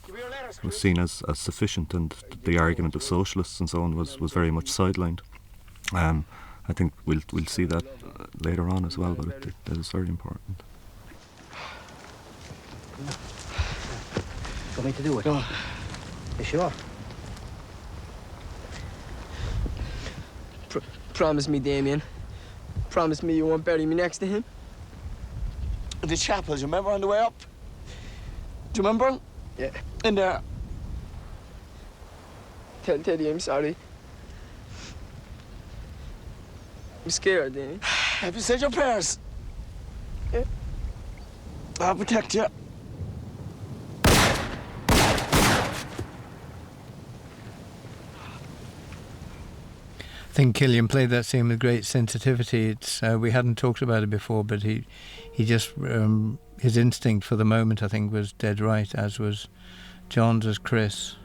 was seen as sufficient, and the argument of socialists and so on was very much sidelined. I think we'll see that later on as well, but it is very important. Want me to do it? No. You sure? Promise me, Damien. Promise me you won't bury me next to him. The chapel, do you remember on the way up? Do you remember? Yeah. In there. Tell Teddy I'm sorry. I'm scared, Damien. Have you said your prayers? Yeah. I'll protect you. I think Killian played that scene with great sensitivity. It's we hadn't talked about it before, but he just his instinct for the moment, I think, was dead right, as was John's as Chris.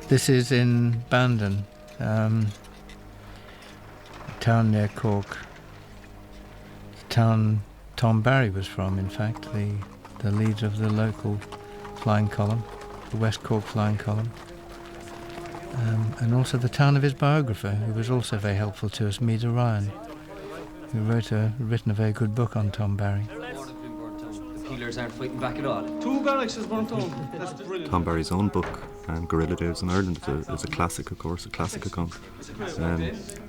This is in Bandon, a town near Cork. The town Tom Barry was from, in fact, the leader of the local flying column, the West Cork flying column. And also the town of his biographer, who was also very helpful to us, Mead Ryan, who written a very good book on Tom Barry. The peelers aren't fighting back at all. 2 barracks is burnt down. That's brilliant. Tom Barry's own book, Guerrilla Days in Ireland, is a classic, of course, a classic account.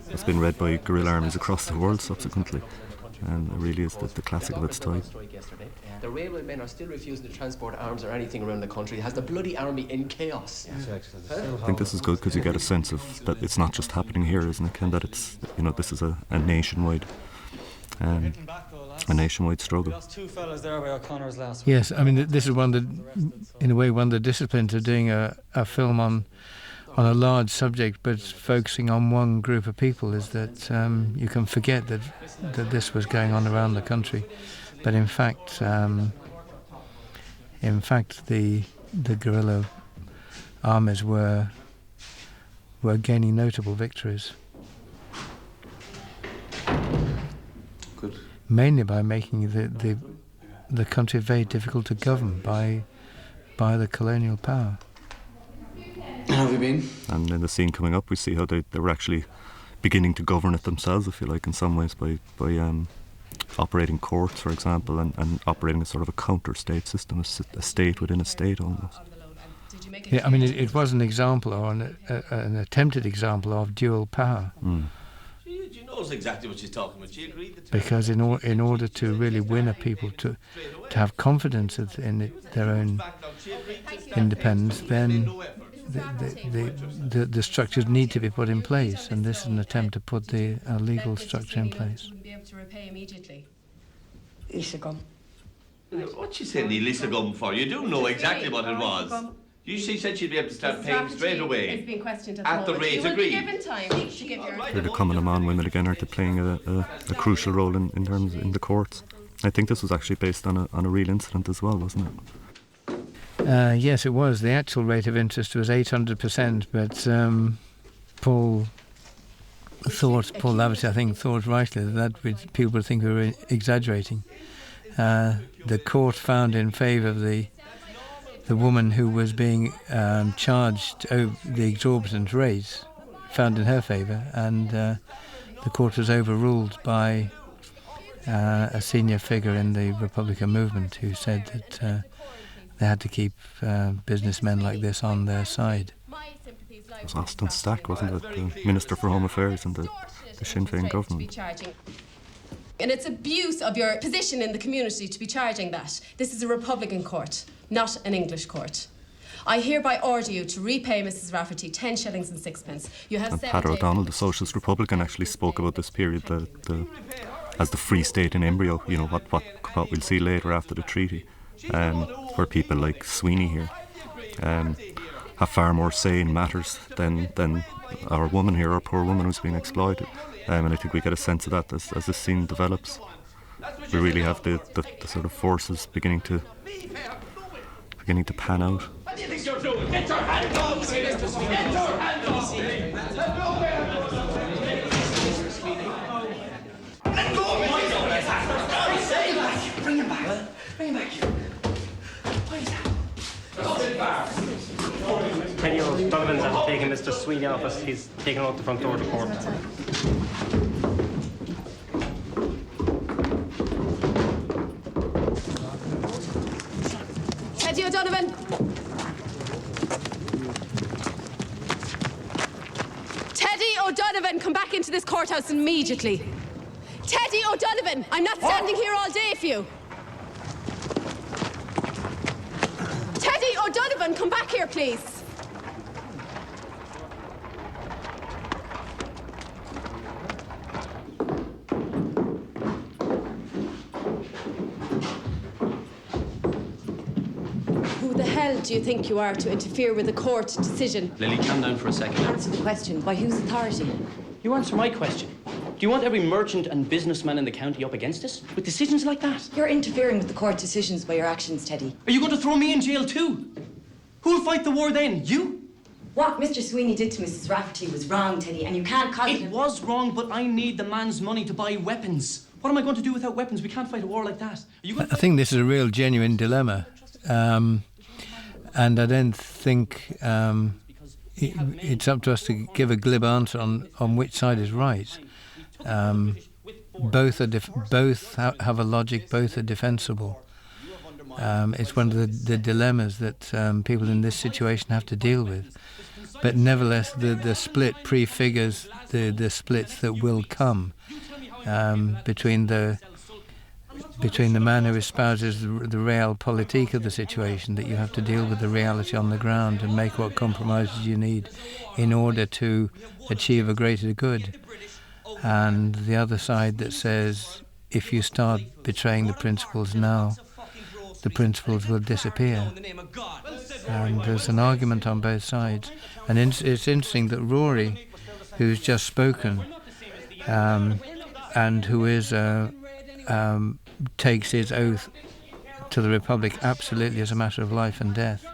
It's been read by guerrilla armies across the world subsequently, and it really is the classic of its time. The railway men are still refusing to transport arms or anything around the country. It has the bloody army in chaos. I think this is good because you get a sense of that it's not just happening here, isn't it, Ken? That it's, this is a nationwide struggle. Yes, I mean, this is in a way, one of the disciplines of doing a film on a large subject, but focusing on one group of people, is that you can forget that this was going on around the country. But in fact, In fact, the guerrilla armies were gaining notable victories. Good. Mainly by making the country very difficult to govern by the colonial power. How have you been? And in the scene coming up, we see how they were actually beginning to govern it themselves, if you like, in some ways, by operating courts, for example, and operating a sort of a counter-state system, a state within a state almost. Yeah, I mean, it was an example, or an attempted example of dual power. Mm. She knows exactly what she's talking about. She agreed to Because in order to really win a people to have confidence in their own independence, then the structures need to be put in place, and this is an attempt to put the legal structure in place. Be able to repay immediately. What's she saying, Lisa Gum for? You do know exactly what it was. She said she'd be able to start paying straight away. It's being questioned at the rate agreed. You will be given time to give your... They're the coming among women again, aren't they, playing a crucial role in terms in the courts. I think this was actually based on a real incident as well, wasn't it? Yes, it was. The actual rate of interest was 800%, but Paul Laverty, I think, thought rightly that people would think we were exaggerating. The court found in favour of the woman who was being charged over the exorbitant rate, found in her favour, and the court was overruled by a senior figure in the Republican movement who said that they had to keep businessmen like this on their side. It was Austin Stack, wasn't it, the Minister for Home Affairs in the Sinn Féin government. And it's abuse of your position in the community to be charging that. This is a Republican court, not an English court. I hereby order you to repay Mrs. Rafferty 10 shillings and sixpence. You have And 7 Padder days... O'Donnell, the Socialist Republican, actually spoke about this period as the Free State in embryo, you know, what we'll see later after the treaty, where people like Sweeney here have far more say in matters than our woman here, our poor woman who's being exploited. And I think we get a sense of that as this scene develops. We really have the sort of forces beginning to pan out. What do you think you're doing? Get your hands off me! Get your hands off me! Let go of me! Bring him back. Bring him back here. Teddy O'Donovan's after taking Mr. Sweeney off us. He's taken out the front door of the court. Teddy O'Donovan! Teddy O'Donovan, come back into this courthouse immediately. Teddy O'Donovan, I'm not standing here all day for you. Teddy O'Donovan, come back here, please. Who the hell do you think you are to interfere with a court decision? Lily, calm down for a second. Answer the question. By whose authority? You answer my question. Do you want every merchant and businessman in the county up against us with decisions like that? You're interfering with the court decisions by your actions, Teddy. Are you going to throw me in jail too? Who'll fight the war then? You? What Mr. Sweeney did to Mrs. Rafferty was wrong, Teddy, and you can't call It was wrong, but I need the man's money to buy weapons. What am I going to do without weapons? We can't fight a war like that. Are you going to... I think this is a real genuine dilemma, and I don't think it's up to us to give a glib answer on which side is right. Both have a logic. Both are defensible. It's one of the dilemmas that people in this situation have to deal with. But nevertheless, the split prefigures the splits that will come between the man who espouses the realpolitik of the situation, that you have to deal with the reality on the ground and make what compromises you need in order to achieve a greater good, and the other side that says if you start betraying the principles now, the principles will disappear. And there's an argument on both sides. And it's interesting that Rory, who's just spoken, and who is takes his oath to the Republic absolutely as a matter of life and death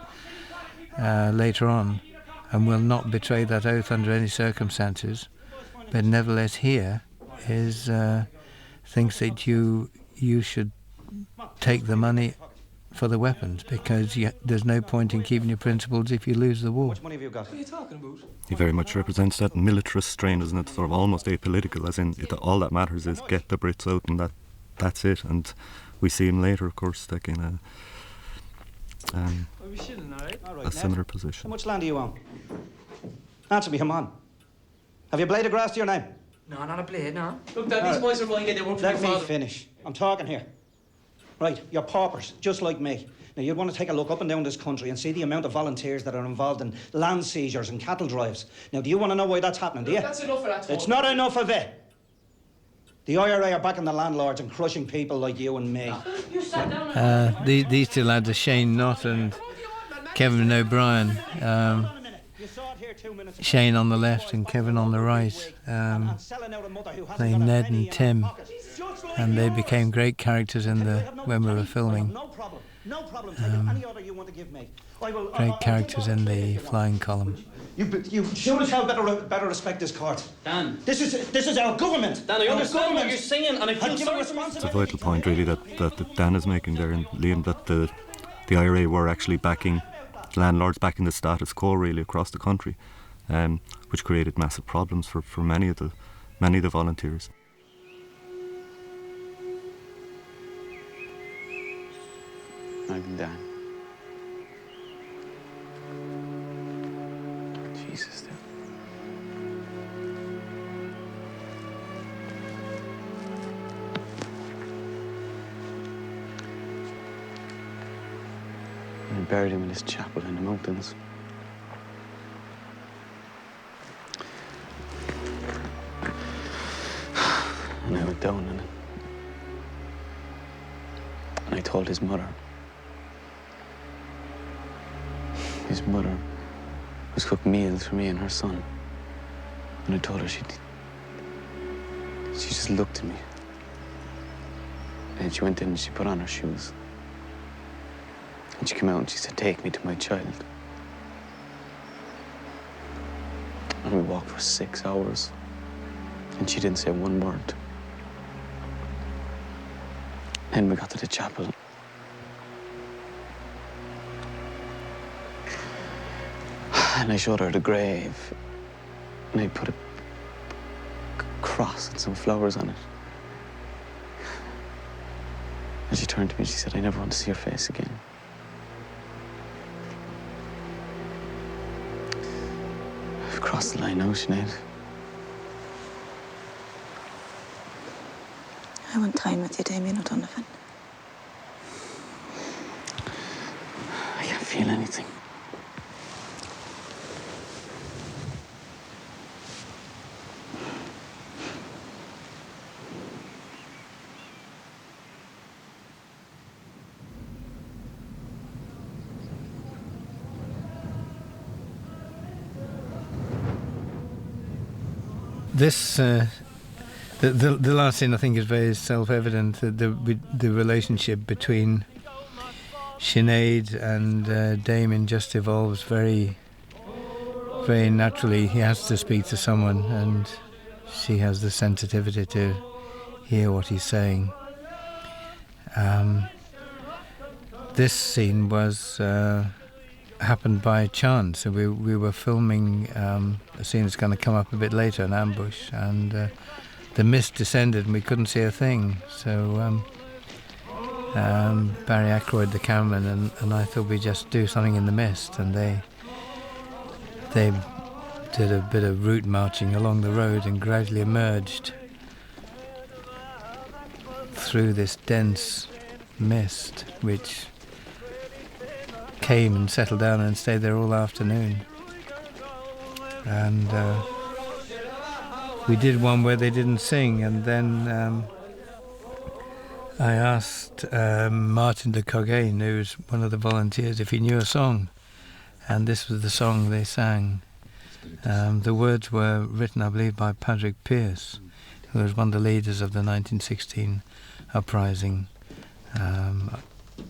later on, and will not betray that oath under any circumstances, but nevertheless here thinks that you should take the money for the weapons, because there's no point in keeping your principles if you lose the war. What money have you got? What are you talking about? He very much represents that militarist strain, isn't it? Sort of almost apolitical, as in all that matters is get the Brits out, and that's it. And we see him later, of course, taking a similar position. How much land do you own? Answer me, come on. Have you a blade of grass to your name? No, not a blade, no. Look, Dad, these boys are mine, they work for your Let me father. finish. I'm talking here. Right, you're paupers, just like me. Now, you'd want to take a look up and down this country and see the amount of volunteers that are involved in land seizures and cattle drives. Now, do you want to know why that's happening, do you? That's enough of that. It's not enough of it. The IRA are backing the landlords and crushing people like you and me. You sat down. These two lads are Shane Knott and Kevin O'Brien. Shane on the left and Kevin on the right. They Ned and Tim, and they became great characters when we were filming. Great characters in the flying column. You sure as hell better respect this court. Dan. This is our government. Dan, I understand what you're saying, and I feel sorry for It's a vital point, really, that Dan is making there, and Liam, that the IRA were actually backing landlords, backing the status quo, really, across the country, which created massive problems for many of the volunteers. I'm Dan. Jesus, dude. I buried him in his chapel in the mountains. And I went down in it. And I told his mother. His mother was cooking meals for me and her son. And I told her she just looked at me. And she went in and she put on her shoes. And she came out and she said, "Take me to my child." And we walked for 6 hours. And she didn't say one word. Then we got to the chapel. And I showed her the grave. And I put a cross and some flowers on it. And she turned to me and she said, "I never want to see your face again." I've crossed the line now, Sinead. I want time with you, Damien O'Donovan. I can't feel anything. This, the last scene I think is very self-evident. The relationship between Sinead and Damien just evolves very, very naturally. He has to speak to someone, and she has the sensitivity to hear what he's saying. This scene was happened by chance. So we were filming a scene that's going to come up a bit later, an ambush, and the mist descended and we couldn't see a thing. So Barry Ackroyd, the cameraman, and I thought we'd just do something in the mist, and they did a bit of route marching along the road and gradually emerged through this dense mist, which came and settled down and stayed there all afternoon. And we did one where they didn't sing, and then I asked Martin de Cogain, who's one of the volunteers, if he knew a song, and this was the song they sang. The words were written, I believe, by Patrick Pearse, who was one of the leaders of the 1916 uprising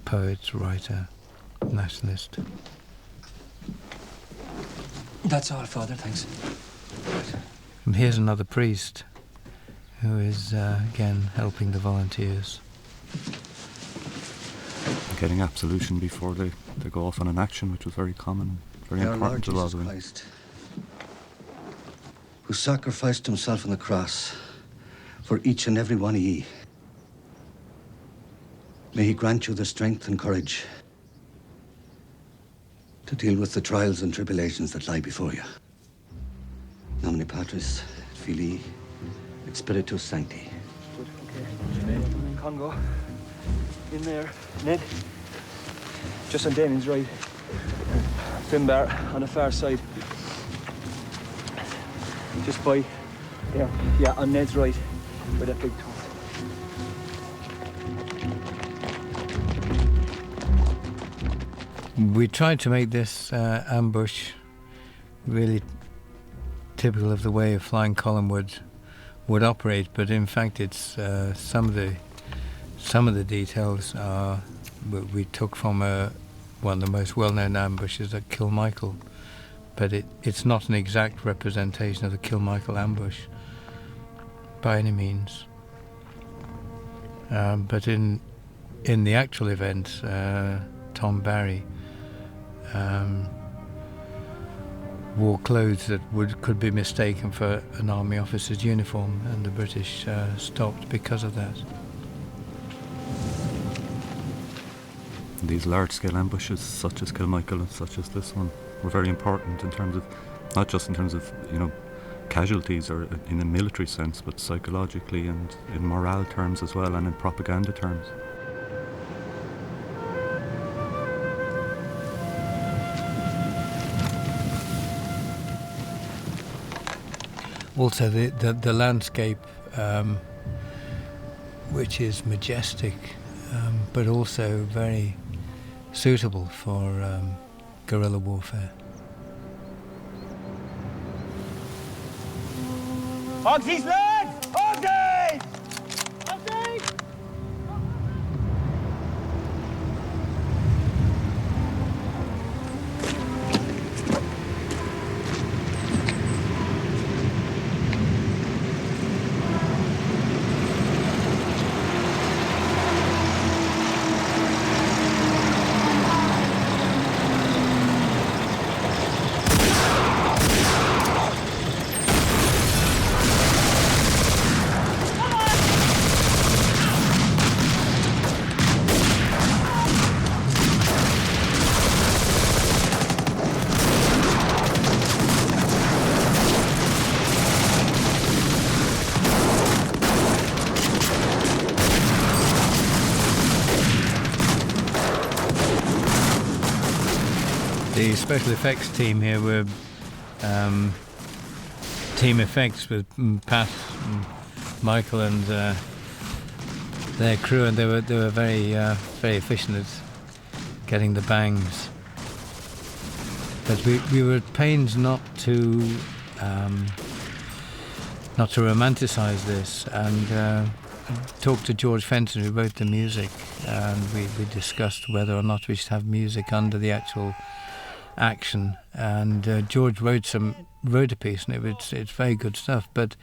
poet, writer, nationalist. That's all, Father, thanks. And here's another priest who is again helping the volunteers. Getting absolution before they go off on an action, which was very common, very Our Lord important to a lot Jesus of them. Christ, who sacrificed himself on the cross for each and every one of ye. May he grant you the strength and courage to deal with the trials and tribulations that lie before you. Nomine Patris, et Filii, et Spiritus Sancti. Congo. In there. Ned. Just on Damien's right. Finbar on the far side. Just by there. Yeah, on Ned's right. By that big toe. We tried to make this ambush really typical of the way a flying column would operate, but in fact it's some of the details are we took from one of the most well-known ambushes at Kilmichael, but it's not an exact representation of the Kilmichael ambush by any means. But in the actual event, Tom Barry wore clothes that could be mistaken for an army officer's uniform, and the British stopped because of that. These large-scale ambushes, such as Kilmichael and such as this one, were very important in terms of, not just in terms of, casualties or in a military sense, but psychologically and in morale terms as well, and in propaganda terms. Also, the landscape, which is majestic, but also very suitable for guerrilla warfare. Hogsies, lads! Hogsies! Hogsies! The special effects team here were team effects with Pat and Michael and their crew, and they were very efficient at getting the bangs. But we were at pains not to romanticise this, and talked to George Fenton, who wrote the music, and we discussed whether or not we should have music under the actual action, and George wrote a piece, and it's very good stuff, but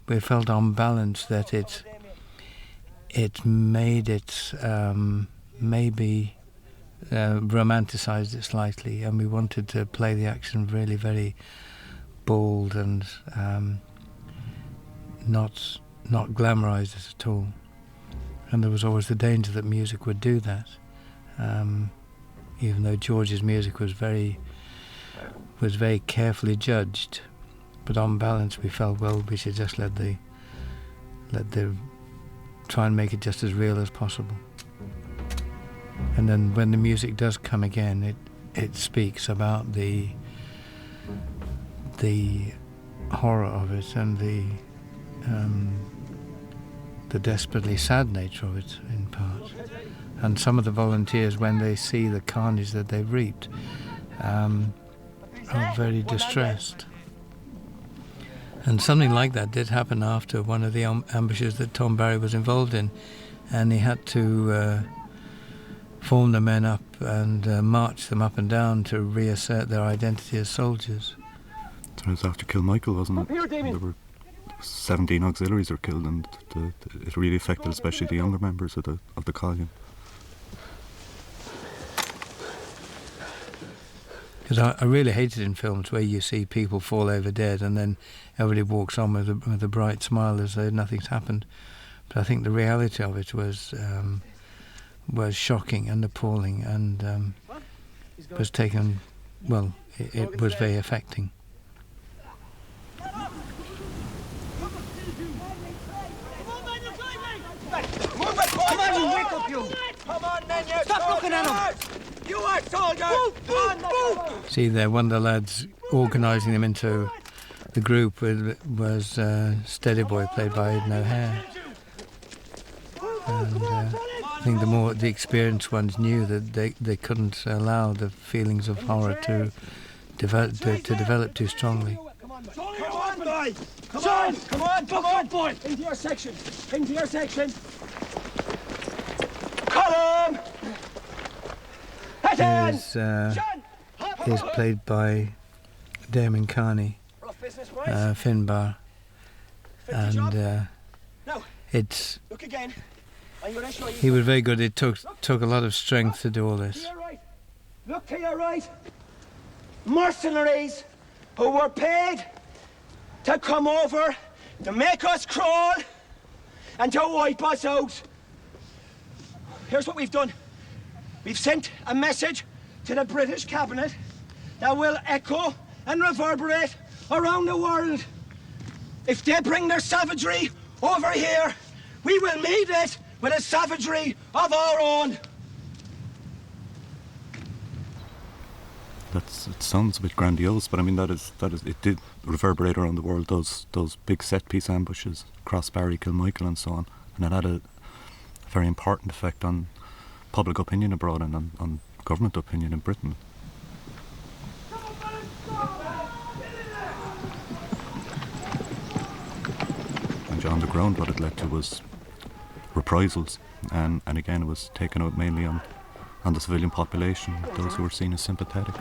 we felt on balance that it made it maybe romanticised it slightly, and we wanted to play the action really very bold and not glamorised it at all, and there was always the danger that music would do that. Even though George's music was very carefully judged, but on balance we felt, well, we should just let the try and make it just as real as possible. And then when the music does come again, it speaks about the horror of it and the desperately sad nature of it in part. And some of the volunteers, when they see the carnage that they've reaped, are very distressed. And something like that did happen after one of the ambushes that Tom Barry was involved in, and he had to form the men up and march them up and down to reassert their identity as soldiers. So it was after Kilmichael, wasn't it? There were 17 auxiliaries were killed, and it really affected especially the younger members of the column. Because I really hated in films where you see people fall over dead and then everybody walks on with a bright smile as though nothing's happened. But I think the reality of it was shocking and appalling, and was taken, well, it was very affecting. Come on, you wake up, you! Come on, then, you stop looking at him! You are soldiers! See there, one of the lads organising them into the group was Steady Boy, played by Aidan O'Hare. And I think the experienced ones knew that they couldn't allow the feelings of horror to develop too strongly. Come on, boy! Come on, boy! Into your section! Into your section! Column! Is played by Damon Carney, Finbar, and it's. Look again. I'm going to show you. He was very good. It took a lot of strength to do all this. Look to your right. Mercenaries who were paid to come over to make us crawl and to wipe us out. Here's what we've done. We've sent a message to the British cabinet that will echo and reverberate around the world. If they bring their savagery over here, we will meet it with a savagery of our own. It sounds a bit grandiose, but I mean that is it did reverberate around the world. Those big set piece ambushes across Barry, Kilmichael, and so on, and it had a very important effect on public opinion abroad and on government opinion in Britain. And on the ground, what it led to was reprisals, and again it was taken out mainly on the civilian population, those who were seen as sympathetic.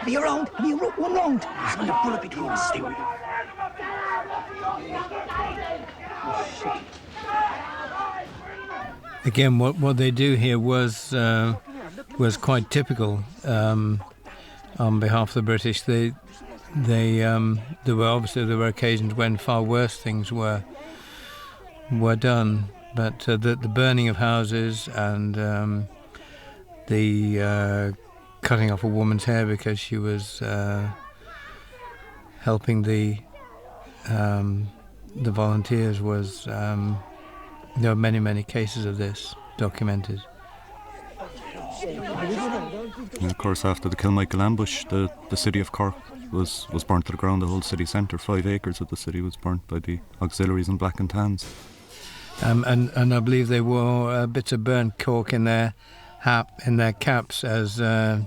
Be around, one round. There's one bullet between us, stay with you. Again, what they do here was quite typical on behalf of the British. There were occasions when far worse things were done, but the burning of houses and the cutting off a woman's hair because she was helping the volunteers was. There are many cases of this documented. And of course, after the Kilmichael ambush, the city of Cork was burnt to the ground. The whole city centre, 5 acres of the city, was burnt by the auxiliaries in black and tans. And I believe they wore bits of burnt cork in their caps as a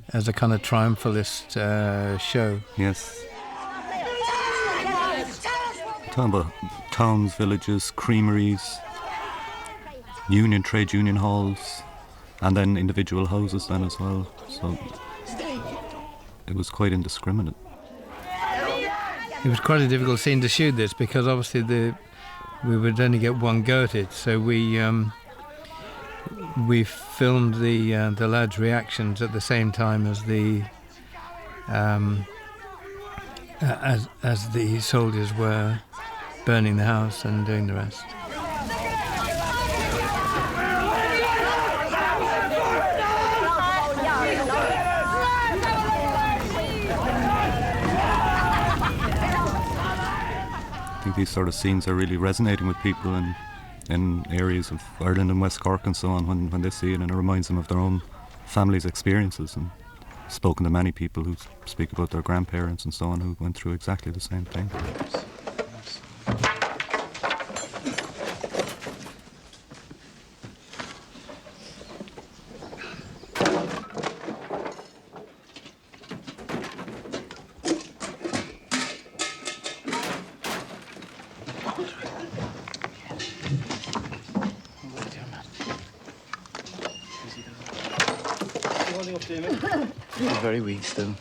kind of triumphalist show. Yes. Talking about towns, villages, creameries, trade union halls, and then individual houses then as well. So it was quite indiscriminate. It was quite a difficult scene to shoot this because obviously we would only get one go at it. So we filmed the lads' reactions at the same time as as the soldiers were burning the house and doing the rest. I think these sort of scenes are really resonating with people in areas of Ireland and West Cork and so on when they see it, and it reminds them of their own family's experiences. And spoken to many people who speak about their grandparents and so on who went through exactly the same thing. She's very weak still.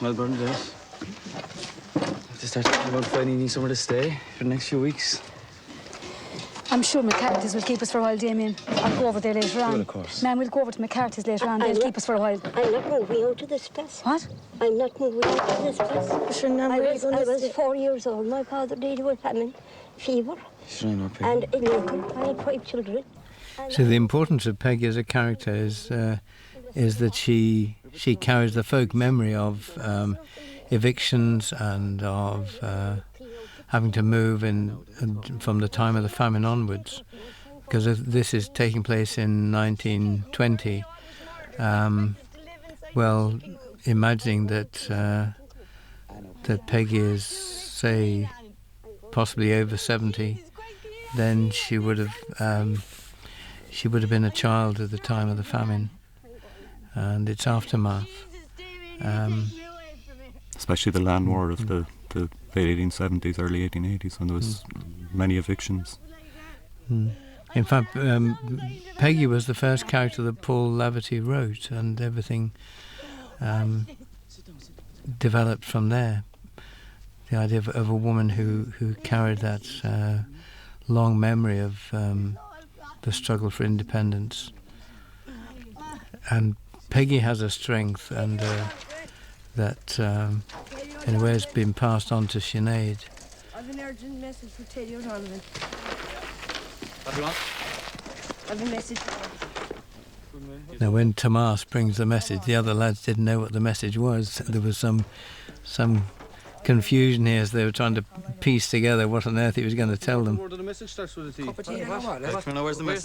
Well, Bernadette, have to start thinking about finding you somewhere to stay for the next few weeks. I'm sure McCarthy's will keep us for a while, Damien. I'll go over there later on. Well, of course. Ma'am, we'll go over to McCarthy's later on. They'll keep us for a while. I'm not moving out of this place. What? I'm not moving out of this place. I was 4 years old. My father died with famine, fever, and in Lincoln. I had 5 children. So the importance of Peggy as a character is that she carries the folk memory of evictions and of having to move from the time of the famine onwards, because this is taking place in 1920. Well, imagining that Peggy is, say, possibly over 70, then she would have been a child at the time of the famine and its aftermath. Especially the land war of the late 1870s, early 1880s, when there was many evictions. In fact, Peggy was the first character that Paul Laverty wrote, and everything developed from there. The idea of a woman who carried that long memory of the struggle for independence. And Peggy has a strength and that in a way has been passed on to Sinead. I've an urgent message for Teddy O'Donovan. What do you want? I've a message. Now when Tomas brings the message, the other lads didn't know what the message was. There was some confusion here as they were trying to piece together what on earth he was going to tell them. Where's the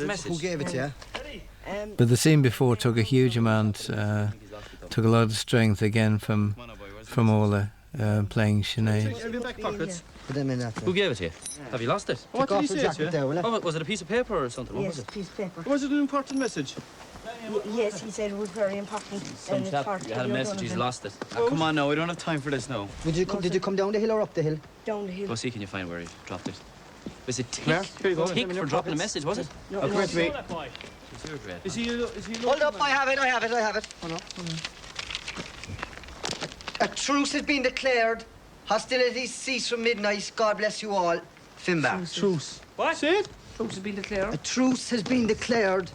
message? Who gave it to you? But the scene before took a huge amount, took a lot of strength again from Orla playing Sinead. Put them in that. Who gave it to you? Have you lost it? What did he say to you? Oh, was it a piece of paper or something? What was it? Piece of paper. Was it an important message? Yes, he said it was very important. Some chap had a message, he's lost it. Come on now, we don't have time for this now. Did you come down the hill or up the hill? Down the hill. Go see, can you find where he dropped it? Was it tick? Here you go. Tick for dropping a message, was it? No, Come here to me. Is he Hold up, I have it. Oh, no. A truce has been declared. Hostilities cease from midnight. God bless you all. Finbar. Truce. What? Say it. Truce has been declared. A truce has been declared.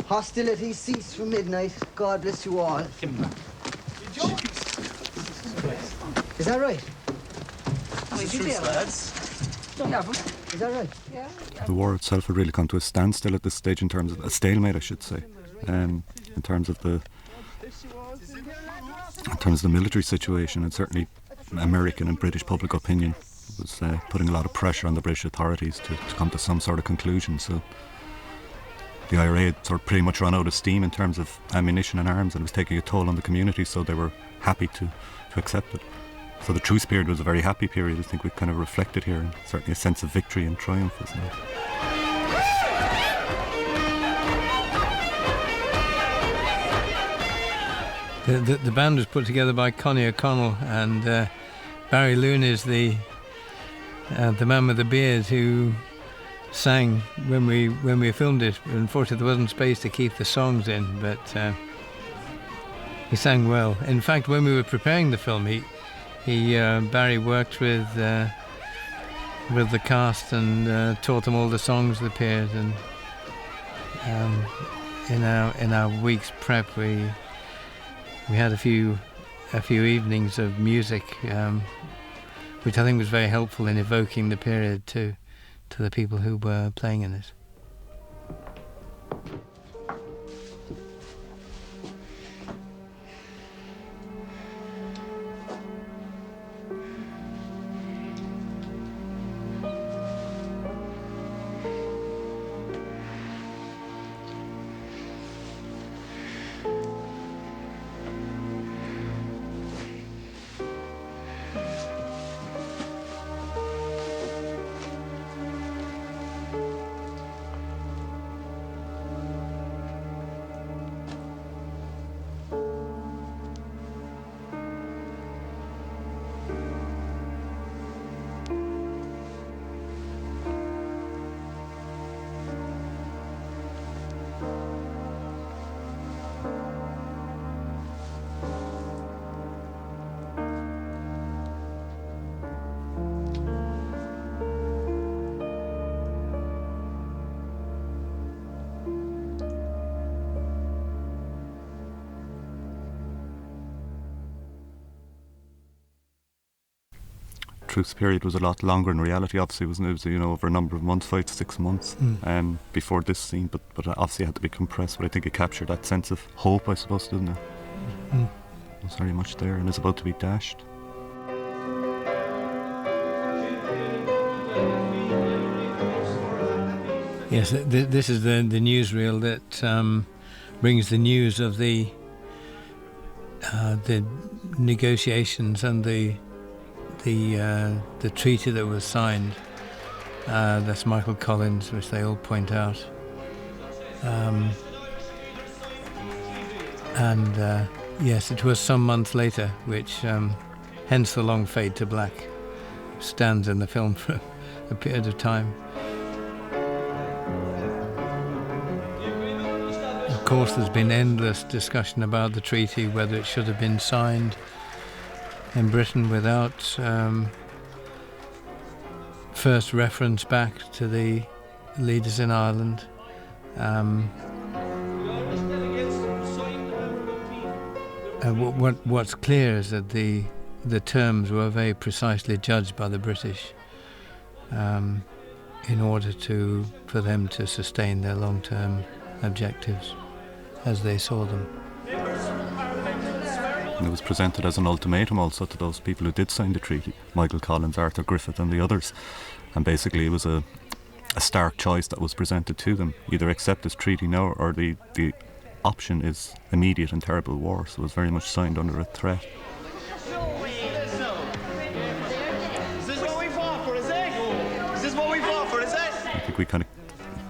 Hostilities cease from midnight. God bless you all. Is that right? Is that right? Yeah. The war itself had really come to a standstill at this stage, in terms of a stalemate, I should say, in terms of the military situation, and certainly American and British public opinion was putting a lot of pressure on the British authorities to come to some sort of conclusion. So the IRA had sort of pretty much run out of steam in terms of ammunition and arms, and it was taking a toll on the community, so they were happy to accept it. So the truce period was a very happy period. I think we kind of reflected here, and certainly a sense of victory and triumph, isn't it? The band was put together by Connie O'Connell, and Barry Loon is the man with the beard who sang when we filmed it. Unfortunately, there wasn't space to keep the songs in, but he sang well. In fact, when we were preparing the film, Barry worked with the cast and taught them all the songs that appeared. And in our week's prep, we had a few evenings of music, which I think was very helpful in evoking the period to the people who were playing in it. truce period was a lot longer in reality. Obviously, it was over a number of months, 5 to 6 months before this scene. But obviously, it had to be compressed. But I think it captured that sense of hope, I suppose, didn't it? It was very much there, and it's about to be dashed. Yes, this is the newsreel that brings the news of the negotiations and the treaty that was signed. That's Michael Collins, which they all point out. Yes, it was some months later, which hence the long fade to black stands in the film for a period of time. Of course, there's been endless discussion about the treaty, whether it should have been signed in Britain without first reference back to the leaders in Ireland. What's clear is that the terms were very precisely judged by the British in order for them to sustain their long-term objectives as they saw them. And it was presented as an ultimatum also to those people who did sign the treaty, Michael Collins, Arthur Griffith and the others. And basically it was a stark choice that was presented to them. Either accept this treaty now or the option is immediate and terrible war. So it was very much signed under a threat. Is this what we fought for, is it? Is this what we fought for, is it? I think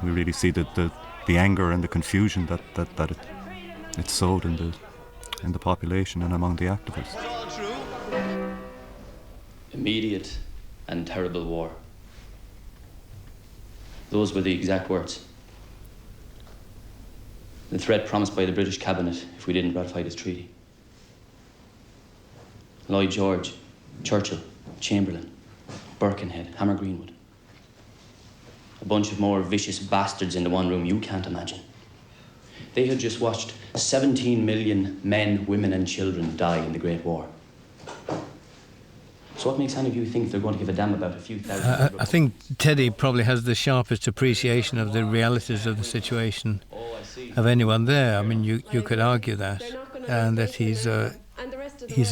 we really see the anger and the confusion that it sowed in the population and among the activists. Immediate and terrible war. Those were the exact words. The threat promised by the British cabinet if we didn't ratify this treaty. Lloyd George, Churchill, Chamberlain, Birkenhead, Hammer Greenwood. A bunch of more vicious bastards in the one room you can't imagine. They had just watched 17 million men, women and children die in the Great War. So what makes any of you think they're going to give a damn about a few thousand? I think Teddy probably has the sharpest appreciation of the realities of the situation of anyone there. I mean, you could argue that, and that he's a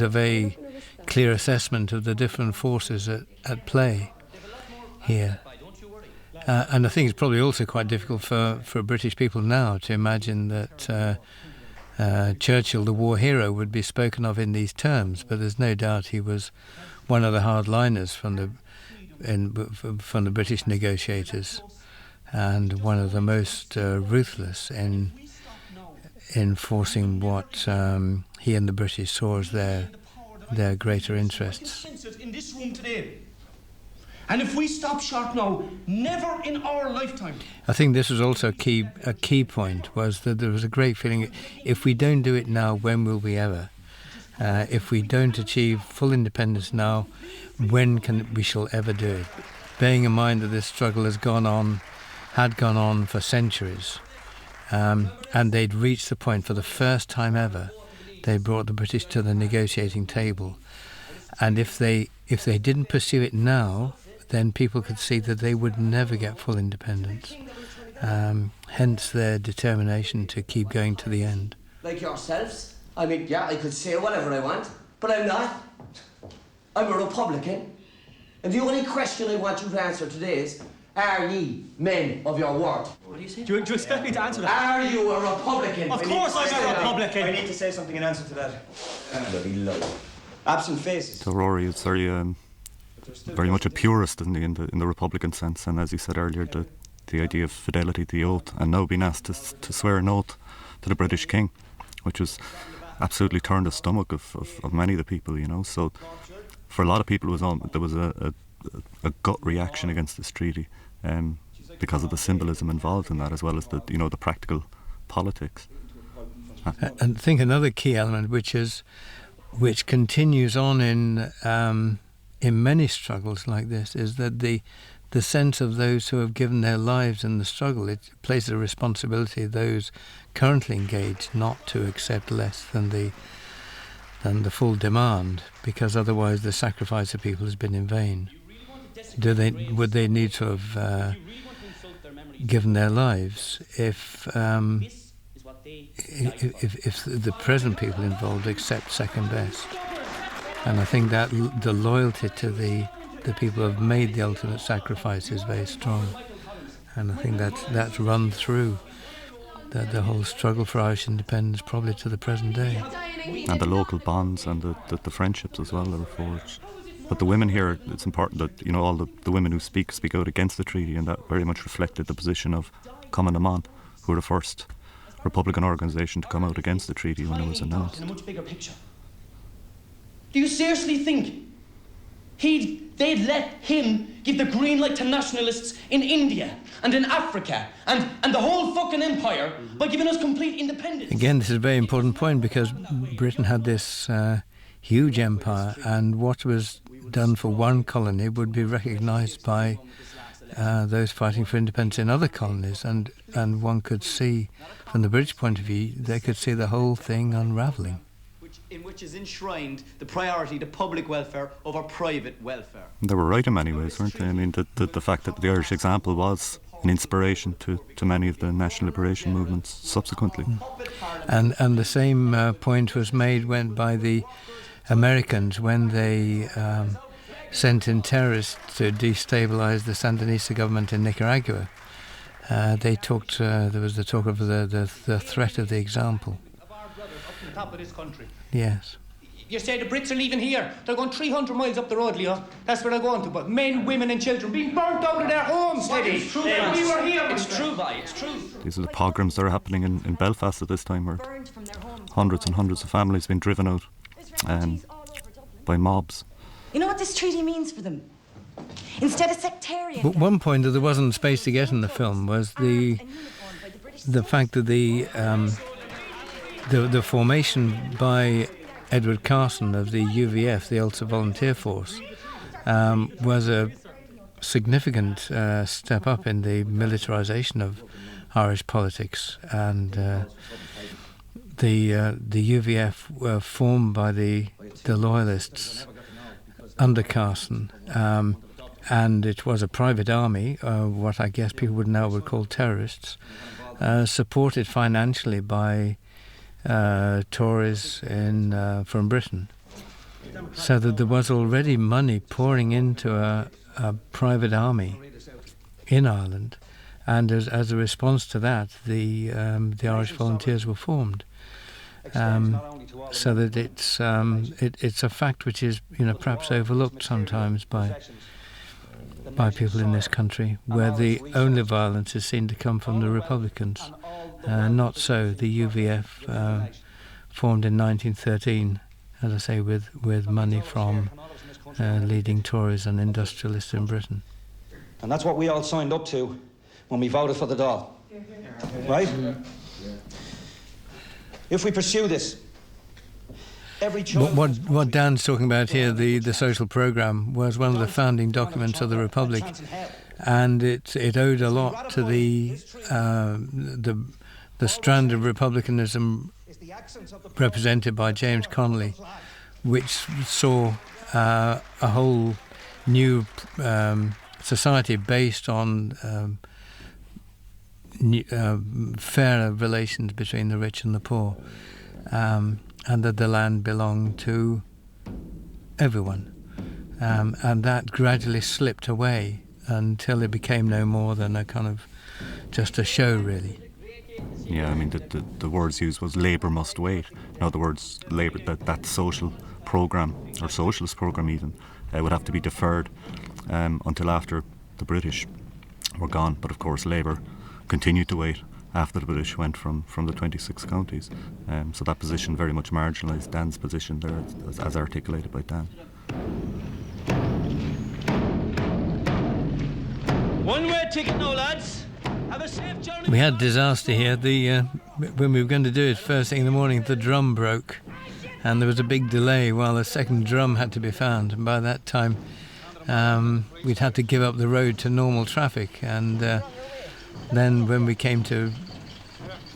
very clear assessment of the different forces at play here. And I think it's probably also quite difficult for British people now to imagine that Churchill, the war hero, would be spoken of in these terms. But there's no doubt he was one of the hardliners from the British negotiators, and one of the most ruthless in enforcing what he and the British saw as their greater interests. In this room today. And if we stop short now, never in our lifetime. I think this was also a key point, was that there was a great feeling, if we don't do it now, when will we ever? If we don't achieve full independence now, when we shall ever do it? Bearing in mind that this struggle had gone on for centuries, and they'd reached the point for the first time ever, they brought the British to the negotiating table. And if they didn't pursue it now, then people could see that they would never get full independence. Hence their determination to keep going to the end. Like yourselves? I mean, yeah, I could say whatever I want, but I'm not. I'm a Republican. And the only question I want you to answer today is, are ye men of your word? What do you say? Do you expect me to answer that? Are you a Republican? Of course I'm a Republican. I need to say something in answer to that. Bloody love. Absent faces. So Rory is very much a purist in the Republican sense, and as he said earlier, the idea of fidelity to the oath, and now being asked to swear an oath to the British King, which was absolutely turned the stomach of many of the people, So for a lot of people, there was a gut reaction against this treaty, because of the symbolism involved in that, as well as the practical politics. And I think another key element, which continues on in many struggles like this, is that the sense of those who have given their lives in the struggle, it places a responsibility of those currently engaged not to accept less than the than the full demand, because otherwise the sacrifice of people has been in vain. Would they need to have given their lives if the present people involved accept second best? And I think that the loyalty to the people who have made the ultimate sacrifice is very strong. And I think that's run through the whole struggle for Irish independence probably to the present day. And the local bonds and the friendships as well that were forged. But the women here, it's important that, you know, all the women who speak out against the treaty, and that very much reflected the position of Cumann na mBan, who were the first Republican organisation to come out against the treaty when it was announced. In a much bigger picture. Do you seriously think they'd let him give the green light to nationalists in India and in Africa and the whole fucking empire by giving us complete independence? Again, this is a very important point, because Britain had this huge empire, and what was done for one colony would be recognised by those fighting for independence in other colonies, and one could see, from the British point of view, they could see the whole thing unravelling. In which is enshrined the priority to public welfare over private welfare. They were right in many ways, weren't they? I mean, the fact that the Irish example was an inspiration to many of the national liberation movements subsequently. And the same point was made by the Americans when they sent in terrorists to destabilise the Sandinista government in Nicaragua. There was the talk of the threat of the example. The top of this country. Yes. You say the Brits are leaving here. They're going 300 miles up the road, Leo. That's where they're going to. But men, women and children being burnt out of their homes, Teddy. It's true, we were here. It's true, boy. It's true. These are the pogroms that are happening in Belfast at this time, where hundreds and hundreds of families being driven out by mobs. You know what this treaty means for them? Instead of sectarian... But one point that there wasn't space to get in the film was the fact that the formation by Edward Carson of the UVF, the Ulster Volunteer Force, was a significant step up in the militarisation of Irish politics, and the UVF were formed by the Loyalists under Carson, and it was a private army, what I guess people would call terrorists, supported financially by Tories from Britain, so that there was already money pouring into a private army in Ireland, and as a response to that, the Irish Volunteers were formed. So that it's a fact which is, you know, perhaps overlooked sometimes by people in this country, where the only violence is seen to come from the Republicans. Not so. The UVF formed in 1913, as I say, with money from leading Tories and industrialists in Britain. And that's what we all signed up to when we voted for the Dáil. Right? If we pursue this, every child... What Dan's talking about here, the social programme, was one of the founding documents of the Republic, and it owed a lot to the strand of republicanism represented by James Connolly, which saw a whole new society based on fairer relations between the rich and the poor, and that the land belonged to everyone, and that gradually slipped away until it became no more than a kind of just a show, really. Yeah, I mean, the words used was labour must wait. In other words, labour, that social programme, or socialist programme even, would have to be deferred until after the British were gone. But of course, Labour continued to wait after the British went from the 26 counties. So that position very much marginalised Dan's position there, as articulated by Dan. One-way ticket now, lads. Have a safe journey. We had disaster here. When we were going to do it first thing in the morning, the drum broke, and there was a big delay while the second drum had to be found. And by that time, we'd had to give up the road to normal traffic. And then when we came to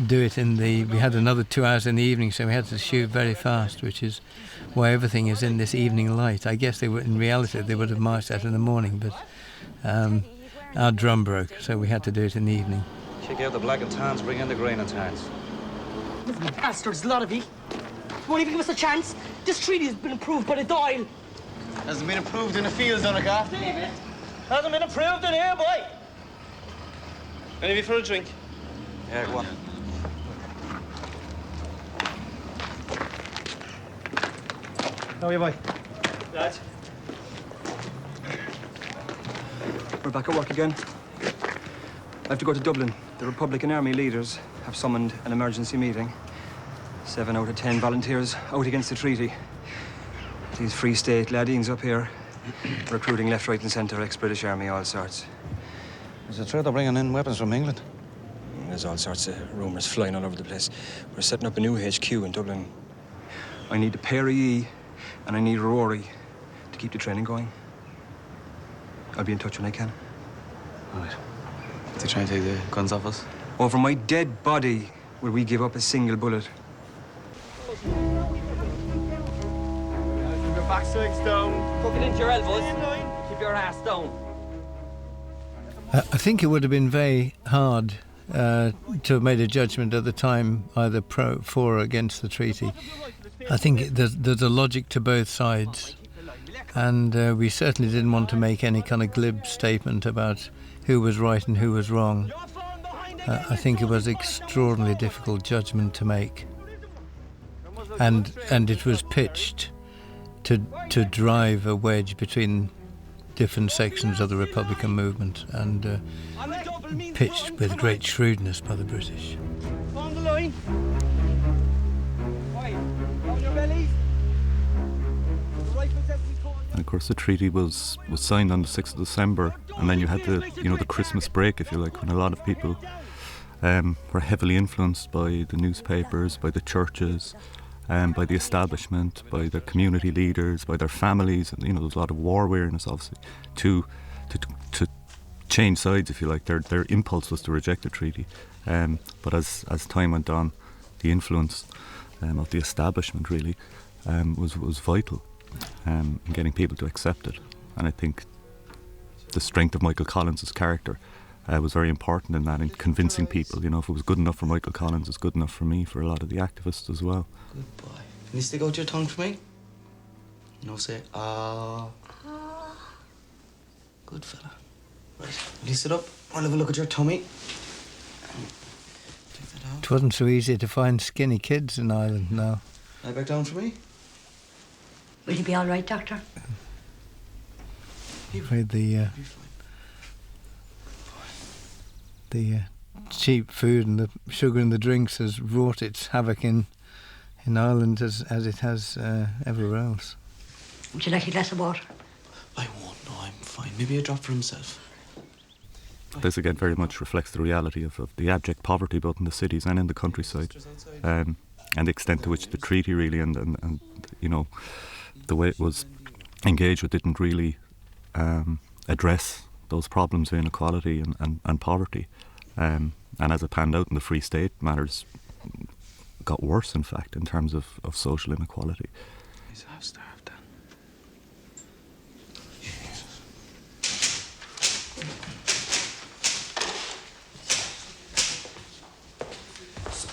do it we had another 2 hours in the evening, so we had to shoot very fast, which is why everything is in this evening light. I guess in reality they would have marched out in the morning, but our drum broke, so we had to do it in the evening. Kick out the black and tans, bring in the green and tans. Bastards, a lot of you. Won't even give us a chance. This treaty has been approved by the Donal. Hasn't been approved in the fields, Donal. David. Hasn't been approved in here, boy. Any of you for a drink? Yeah, go on. How are you, boy? Lads. We're back at work again. I have to go to Dublin. The Republican Army leaders have summoned an emergency meeting. 7 out of 10 volunteers out against the treaty. These Free State laddies up here, recruiting left, right and centre, ex-British Army, all sorts. Is it true they're bringing in weapons from England? There's all sorts of rumours flying all over the place. We're setting up a new HQ in Dublin. I need a pair of ye, and I need Rory to keep the training going. I'll be in touch when I can. All right. They try and take the guns off us? Over my dead body will we give up a single bullet. Keep your backsides down. Hook it into your elbows. Keep your ass down. I think it would have been very hard to have made a judgment at the time, either for or against the treaty. I think there's a logic to both sides, and we certainly didn't want to make any kind of glib statement about who was right and who was wrong. I think it was an extraordinarily difficult judgment to make, and it was pitched to drive a wedge between different sections of the Republican movement, and pitched with great shrewdness by the British. On the line. Right, down your bellies. And of course, the treaty was signed on the 6th of December, and then you had the Christmas break, if you like, when a lot of people were heavily influenced by the newspapers, by the churches, by the establishment, by the community leaders, by their families, and there was a lot of war weariness, obviously, to change sides, if you like. Their impulse was to reject the treaty, but as time went on, the influence of the establishment really was vital in getting people to accept it. And I think the strength of Michael Collins's character was very important in that, in convincing people. If it was good enough for Michael Collins, it's good enough for me, for a lot of the activists as well. Good boy. Can you stick out your tongue for me? Say, ah. Good fella. Right, will you sit up? I'll have a look at your tummy. It wasn't so easy to find skinny kids in Ireland now. Lie back down for me. Will you be all right, Doctor? I'm afraid the cheap food and the sugar in the drinks has wrought its havoc in Ireland as it has everywhere else. Would you like a glass of water? I won't, no, I'm fine. Maybe a drop for himself. This again very much reflects the reality of the abject poverty both in the cities and in the countryside, and the extent to which the treaty really and the way it was engaged with didn't really address those problems of inequality and poverty. And as it panned out in the Free State, matters got worse, in fact, in terms of social inequality. He's half starved then.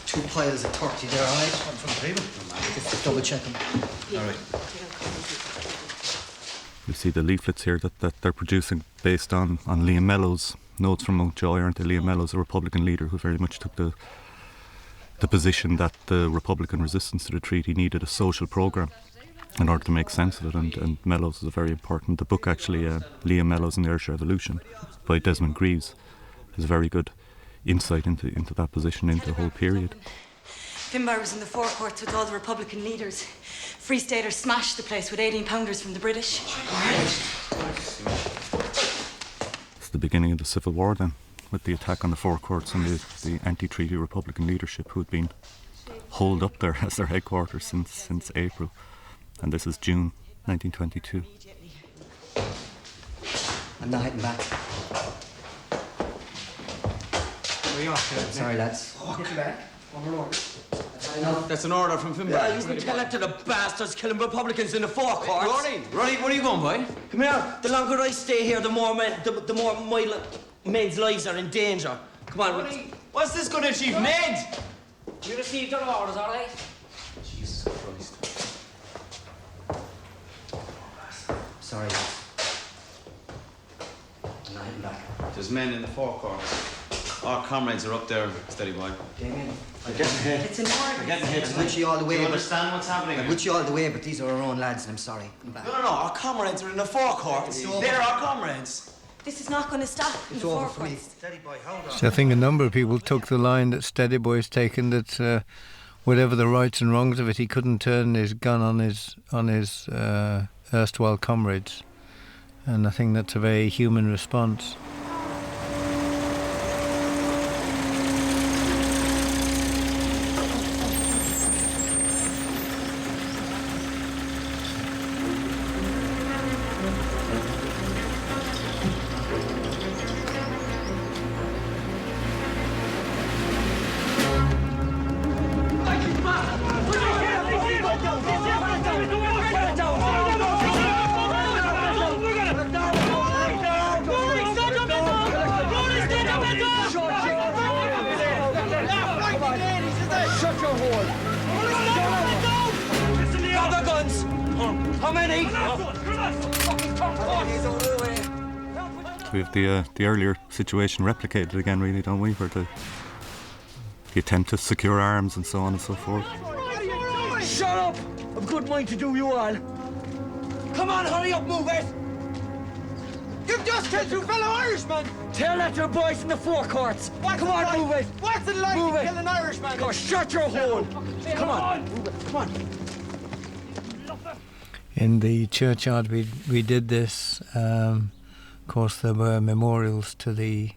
Two piles of 30 there, all right? One from the table. Just double check them. All right. You see the leaflets here that they're producing based on Liam Mellow's notes from Mountjoy, aren't they? Liam Mellow's a Republican leader who very much took the position that the Republican resistance to the treaty needed a social programme in order to make sense of it, and Mellow's is a very important. The book actually, Liam Mellow's and the Irish Revolution by Desmond Greaves, is a very good insight into that position, into the whole period. Finbar was in the forecourts with all the Republican leaders. Free Staters smashed the place with 18-pounders from the British. It's the beginning of the Civil War then, with the attack on the forecourts and the anti-treaty Republican leadership who had been holed up there as their headquarters since April. And this is June 1922. I'm not heading back. Where are you off to? Sorry, lads. Get you back. That's an order from Finbar. Yeah, you can tell that to the bastards killing Republicans in the forecourts. Ronnie, where are you going, boy? Come here. The longer I stay here, the more my men's lives are in danger. Come on. Ronnie, what's this going to achieve, Ned? You received your orders, all right? Jesus Christ. Sorry. I'm not heading back. There's men in the forecourts. Our comrades are up there, steady boy. Damien, I'm getting hit. It's in order. I'm getting hit. I'm with you all the way. Do you understand what's happening? I'm with you all the way, but these are our own lads, and I'm sorry. I'm back. No. Our comrades are in the forecourts. They're our comrades. This is not going to stop in the over for me. forecourts. Steady boy, hold on. So I think a number of people took the line that Steady Boy's taken, that whatever the rights and wrongs of it, he couldn't turn his gun on his erstwhile comrades. And I think that's a very human response. We have the earlier situation replicated again, really, don't we? Where the attempt to secure arms and so on and so forth. Shut up! I've good mind to do you all. Come on, hurry up, move it! You've just killed two fellow Irishmen! Tell that to the boys in the forecourts. Come on, move it! What's it like to kill an Irishman? Go, shut your hole! Come on, move it, come on. In the churchyard we did this. Of course, there were memorials to the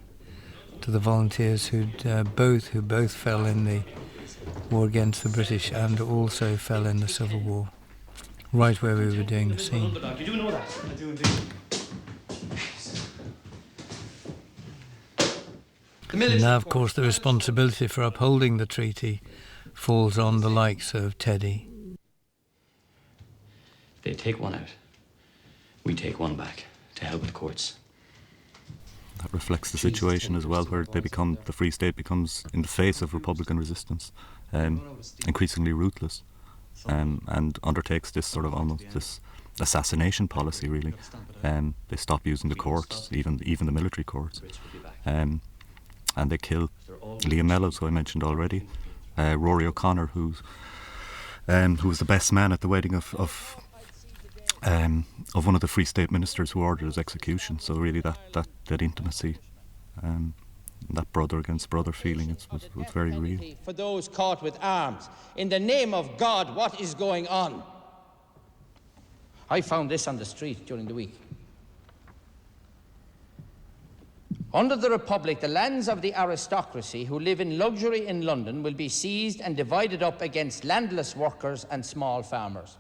volunteers who both fell in the war against the British and also fell in the Civil War, right where we were doing the scene. You do know that? I do indeed. And now, of course, the responsibility for upholding the treaty falls on the likes of Teddy. They take one out. We take one back. To hell with the courts. That reflects the situation as well, where the Free State becomes, in the face of Republican resistance, increasingly ruthless, and undertakes this sort of almost this assassination policy. Really, they stop using the courts, even the military courts, and they kill Liam Mellows, who I mentioned already, Rory O'Connor, who was the best man at the wedding of one of the Free State ministers who ordered his execution. So really that intimacy, that brother against brother feeling, was very real. For those caught with arms, in the name of God, what is going on? I found this on the street during the week. Under the Republic, the lands of the aristocracy who live in luxury in London will be seized and divided up against landless workers and small farmers.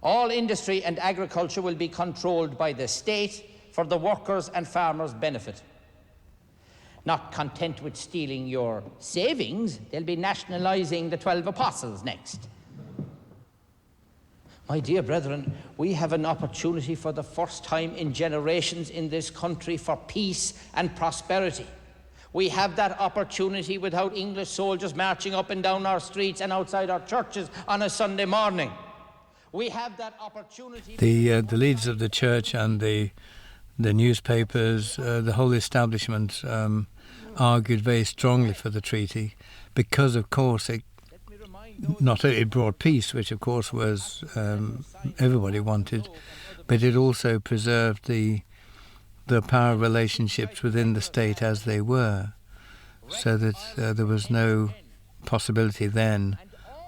All industry and agriculture will be controlled by the state for the workers' and farmers' benefit. Not content with stealing your savings, they'll be nationalising the 12 apostles next. My dear brethren, we have an opportunity for the first time in generations in this country for peace and prosperity. We have that opportunity without English soldiers marching up and down our streets and outside our churches on a Sunday morning. We have that opportunity. The leaders of the church and the newspapers, the whole establishment argued very strongly for the treaty because, of course, it brought peace, which of course was everybody wanted, but it also preserved the power relationships within the state as they were, so that there was no possibility then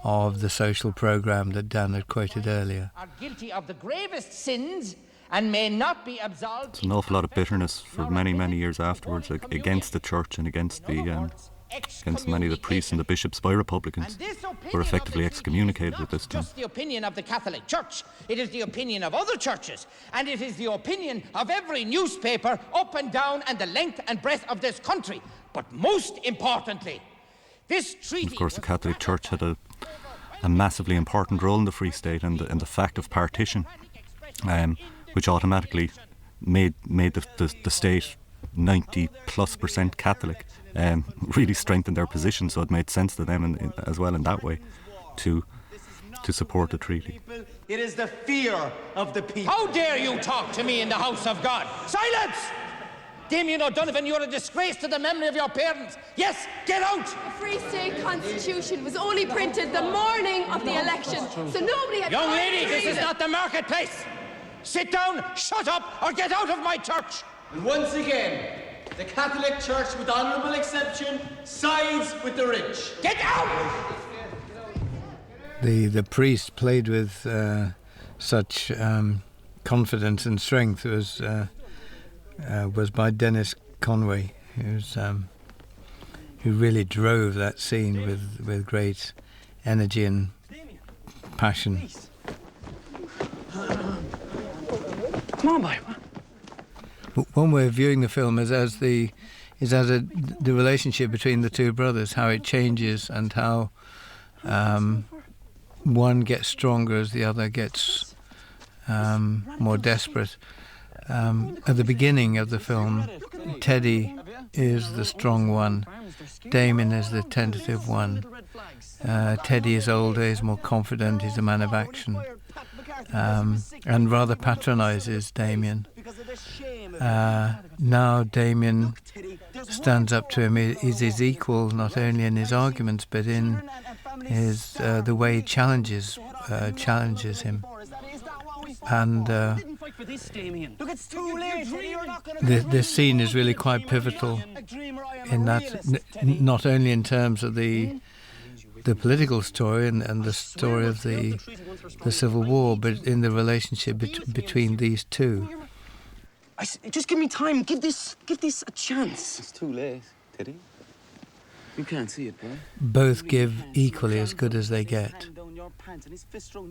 of the social program that Dan had quoted earlier. Are guilty of the gravest sins and may not be absolved. There's an awful lot of bitterness for many, many years afterwards against the church and against many of the priests and the bishops by Republicans who were effectively excommunicated at this time. Just the opinion of the Catholic Church. It is the opinion of other churches, and it is the opinion of every newspaper up and down and the length and breadth of this country. But most importantly, This treaty. Of course, the Catholic Church had a massively important role in the Free State, and the fact of partition, which automatically made the state 90+% Catholic, really strengthened their position. So it made sense to them as well in that way to support the treaty. It is the fear of the people. How dare you talk to me in the house of God? Silence! Damien O'Donovan, you're a disgrace to the memory of your parents. Yes, get out! The Free State Constitution was only printed the morning of the election, so nobody had... Young lady, this is not the marketplace. Sit down, shut up, or get out of my church. And once again, the Catholic Church, with honourable exception, sides with the rich. Get out! The priest played with such confidence and strength was by Dennis Conway, who really drove that scene with great energy and passion. Come on, boy. One way of viewing the film is as the relationship between the two brothers, how it changes and how one gets stronger as the other gets more desperate. At the beginning of the film, Teddy is the strong one, Damien is the tentative one. Teddy is older, he's more confident, he's a man of action, and rather patronises Damien. Now Damien stands up to him, he's his equal not only in his arguments but in his the way he challenges him. And this scene is really quite pivotal in that, not only in terms of the political story and the story of the Civil War, but in the relationship between these two. Just give me time. Give this a chance. It's too late, Teddy. You can't see it, bro. Both give equally as good as they get.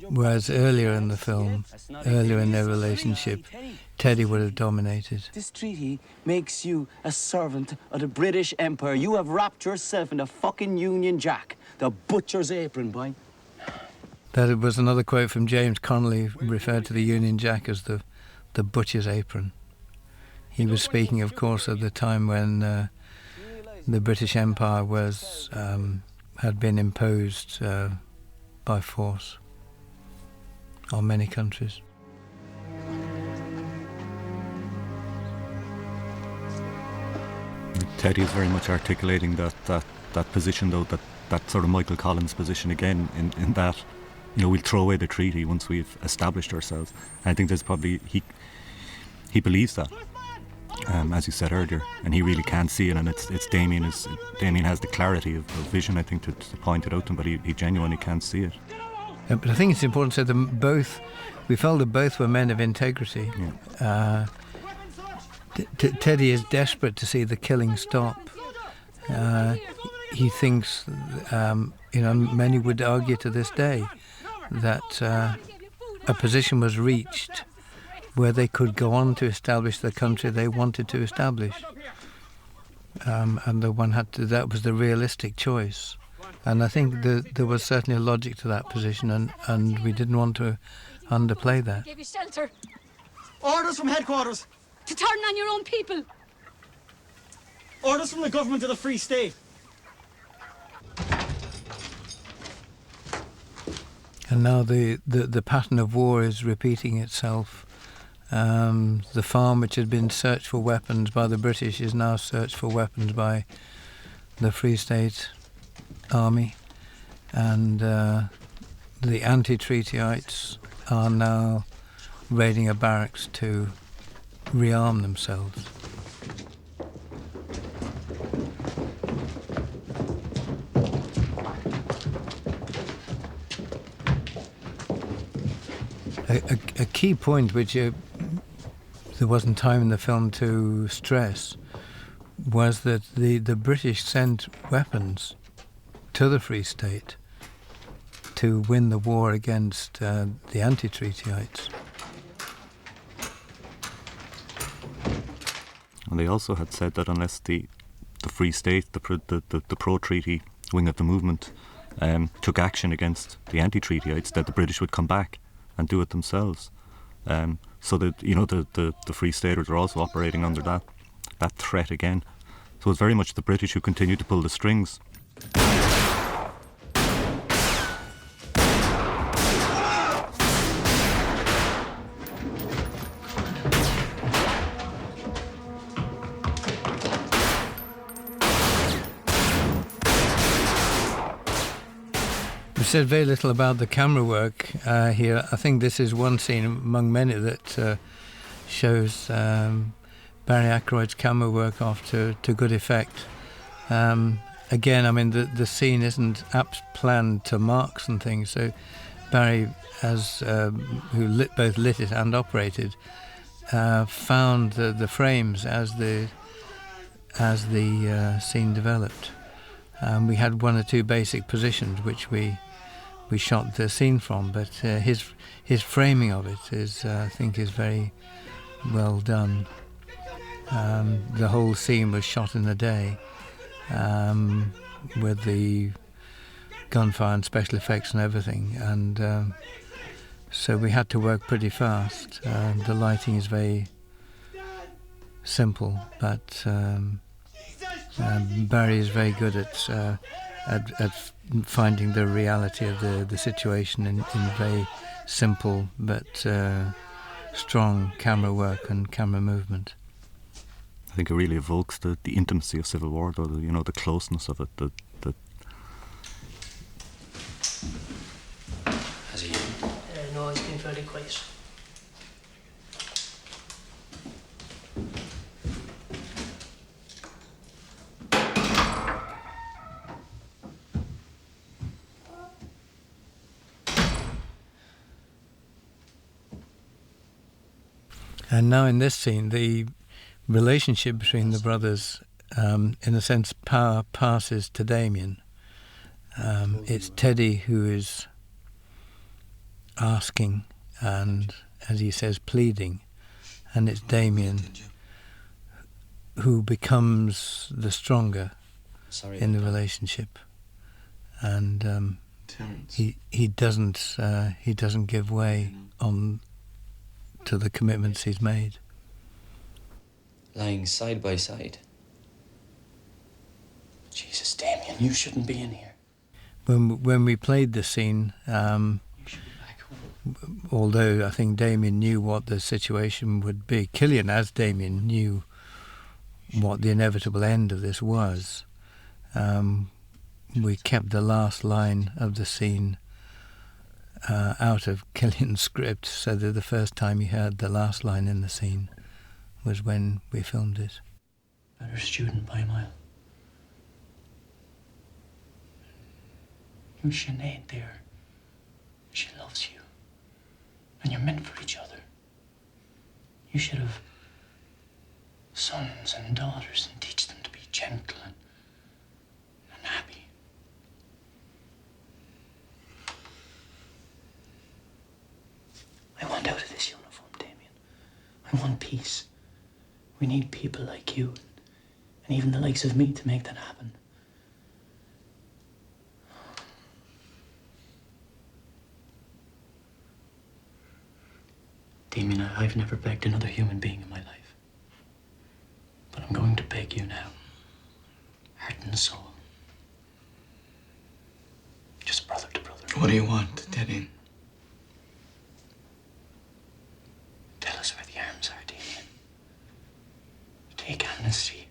Whereas earlier in the film, earlier in their relationship, Teddy would have dominated. This treaty makes you a servant of the British Empire. You have wrapped yourself in the fucking Union Jack, the butcher's apron, boy. That was another quote from James Connolly, referred to the Union Jack as the butcher's apron. He was speaking, of course, at the time when the British Empire was had been imposed by force on many countries. Teddy is very much articulating that position, though, that sort of Michael Collins position again, in that, you know, we'll throw away the treaty once we've established ourselves. And I think there's probably he believes that, as you said earlier, and he really can see it. And it's Damien has the clarity of vision, I think, to point it out to him, but he genuinely can see it. But I think it's important to say that we felt that both were men of integrity. Yeah. Teddy is desperate to see the killing stop. He thinks, many would argue to this day that a position was reached where they could go on to establish the country they wanted to establish, and that was the realistic choice. And I think there was certainly a logic to that position, and we didn't want to underplay that. Give you shelter. Orders from headquarters. To turn on your own people. Orders from the government of the Free State. And now the pattern of war is repeating itself. The farm which had been searched for weapons by the British is now searched for weapons by the Free State Army, and the anti-treatyites are now raiding a barracks to rearm themselves. A key point which there wasn't time in the film to stress was that the British sent weapons to the Free State to win the war against the anti-treatyites. And they also had said that unless the Free State, the pro-treaty wing of the movement took action against the anti-treatyites, that the British would come back and do it themselves. So that, the Free Staters are also operating under that threat again. So it's very much the British who continue to pull the strings. We said very little about the camera work here. I think this is one scene among many that shows Barry Ackroyd's camera work off to good effect. Again, I mean, the scene isn't planned to marks and things, so Barry, who both lit it and operated, found the frames as the scene developed. We had one or two basic positions which we shot the scene from, but his framing of it is, I think, is very well done. The whole scene was shot in a day, with the gunfire and special effects and everything, and so we had to work pretty fast. The lighting is very simple, but Barry is very good at finding the reality of the situation in very simple but strong camera work and camera movement. I think it really evokes the intimacy of Civil War, though, the closeness of it. Has he? No, he's been fairly quiet. And now in this scene, the relationship between the brothers, in a sense, power passes to Damien. It's Teddy who is asking and, as he says, pleading, and it's Damien who becomes the stronger in the relationship, and he doesn't give way on to the commitments he's made. Lying side by side. Jesus, Damien, you shouldn't be in here. When we played the scene, although I think Damien knew what the situation would be, Killian, as Damien, knew what the inevitable end of this was. We kept the last line of the scene out of Killian's script, so that the first time you heard the last line in the scene was when we filmed it. Better student by a mile. You're Sinead there. She loves you. And you're meant for each other. You should have sons and daughters and teach them to be gentle and happy. I want out of this uniform, Damien. I want peace. We need people like you, and even the likes of me, to make that happen. Damien, I've never begged another human being in my life. But I'm going to beg you now. Heart and soul. Just brother to brother. What do you want, Teddy? Tell us where the arms are, Damien. Take amnesty.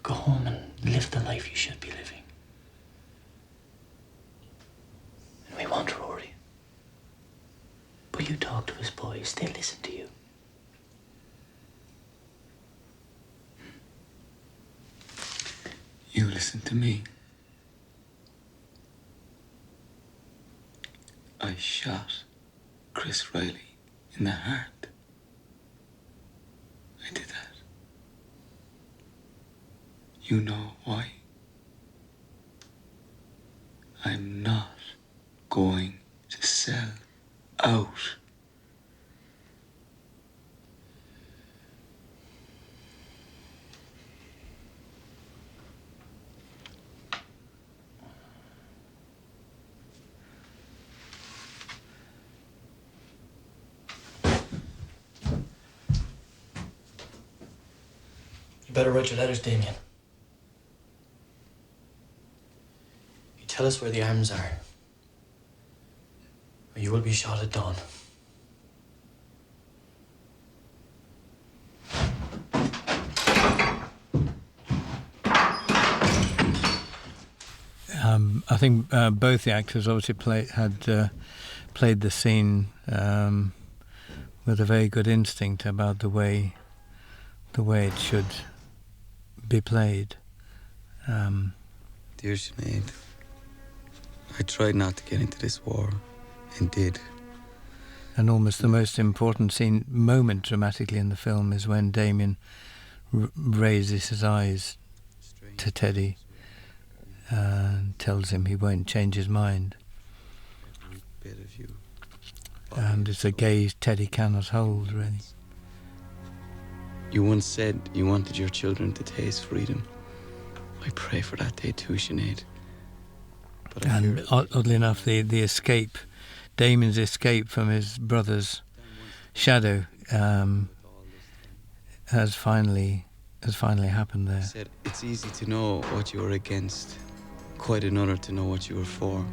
Go home and live the life you should be living. And we want Rory. But you talk to his boys, they'll listen to you. You listen to me. I shot Chris Riley in the heart. I did that. You know why? I'm not going to sell out. better write your letters, Damien. You tell us where the arms are, or you will be shot at dawn. I think both the actors obviously had played the scene with a very good instinct about the way it should be played. Dear Sinead, I tried not to get into this war, and did. And almost the most important moment dramatically in the film is when Damien raises his eyes to Teddy and tells him he won't change his mind. And it's a gaze Teddy cannot hold, really. You once said you wanted your children to taste freedom. I pray for that day too, Sinead. And oddly enough, the escape, Damien's escape from his brother's shadow, has finally happened there. Said it's easy to know what you are against, quite another to know what you are for.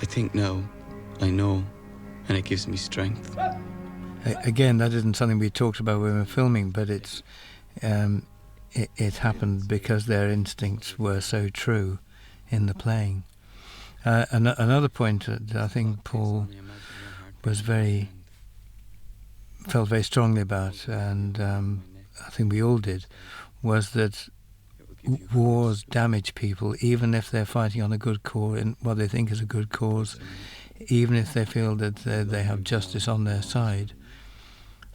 I think now I know, and it gives me strength. Again, that isn't something we talked about when we were filming, but it happened because their instincts were so true in the playing. Another point that I think Paul felt very strongly about, and I think we all did, was that wars damage people, even if they're fighting on a good cause, in what they think is a good cause, even if they feel that they have justice on their side.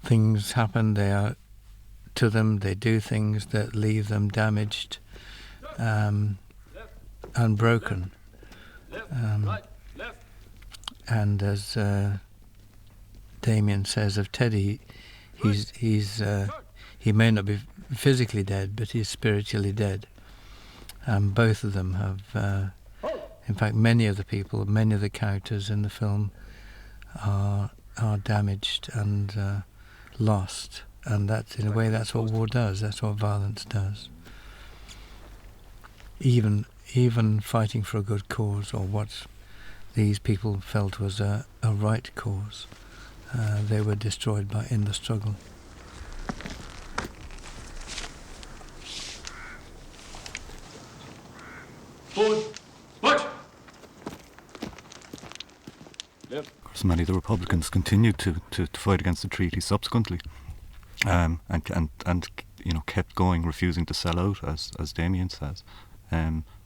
Things happen to them, they do things that leave them damaged and broken. And as Damien says of Teddy, he may not be physically dead, but he's spiritually dead. And both of them have, in fact, many of the characters in the film are damaged and lost. And that's, in a way, that's what war does. That's what violence does. Even fighting for a good cause, or what these people felt was a right cause, they were destroyed in the struggle. Of course, many of the Republicans continued to fight against the treaty subsequently, and kept going, refusing to sell out, as Damien says.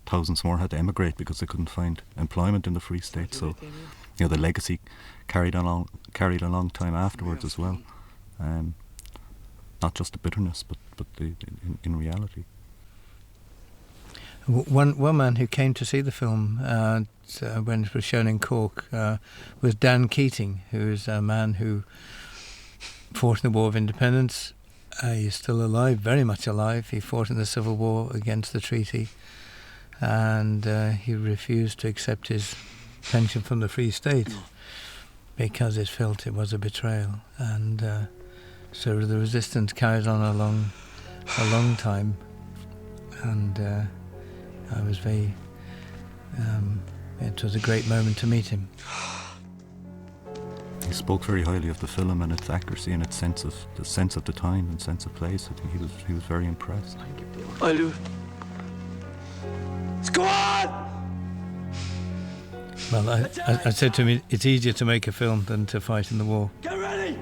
Thousands more had to emigrate because they couldn't find employment in the Free State. So, the legacy carried a long time afterwards as well. Not just the bitterness, but in reality. One man who came to see the film when it was shown in Cork was Dan Keating, who is a man who fought in the War of Independence. He's still alive, very much alive. He fought in the Civil War against the treaty, and he refused to accept his pension from the Free State because it felt it was a betrayal. And so the resistance carried on a long time, and I was very... it was a great moment to meet him. He spoke very highly of the film and its accuracy and its sense of the time and sense of place. I think he was very impressed. I'll do it. Let's go on! Well, I said to him, it's easier to make a film than to fight in the war. Get ready!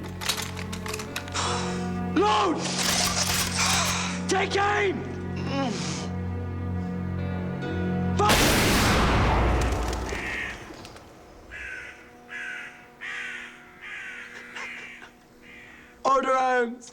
Load! Take aim! Order arms!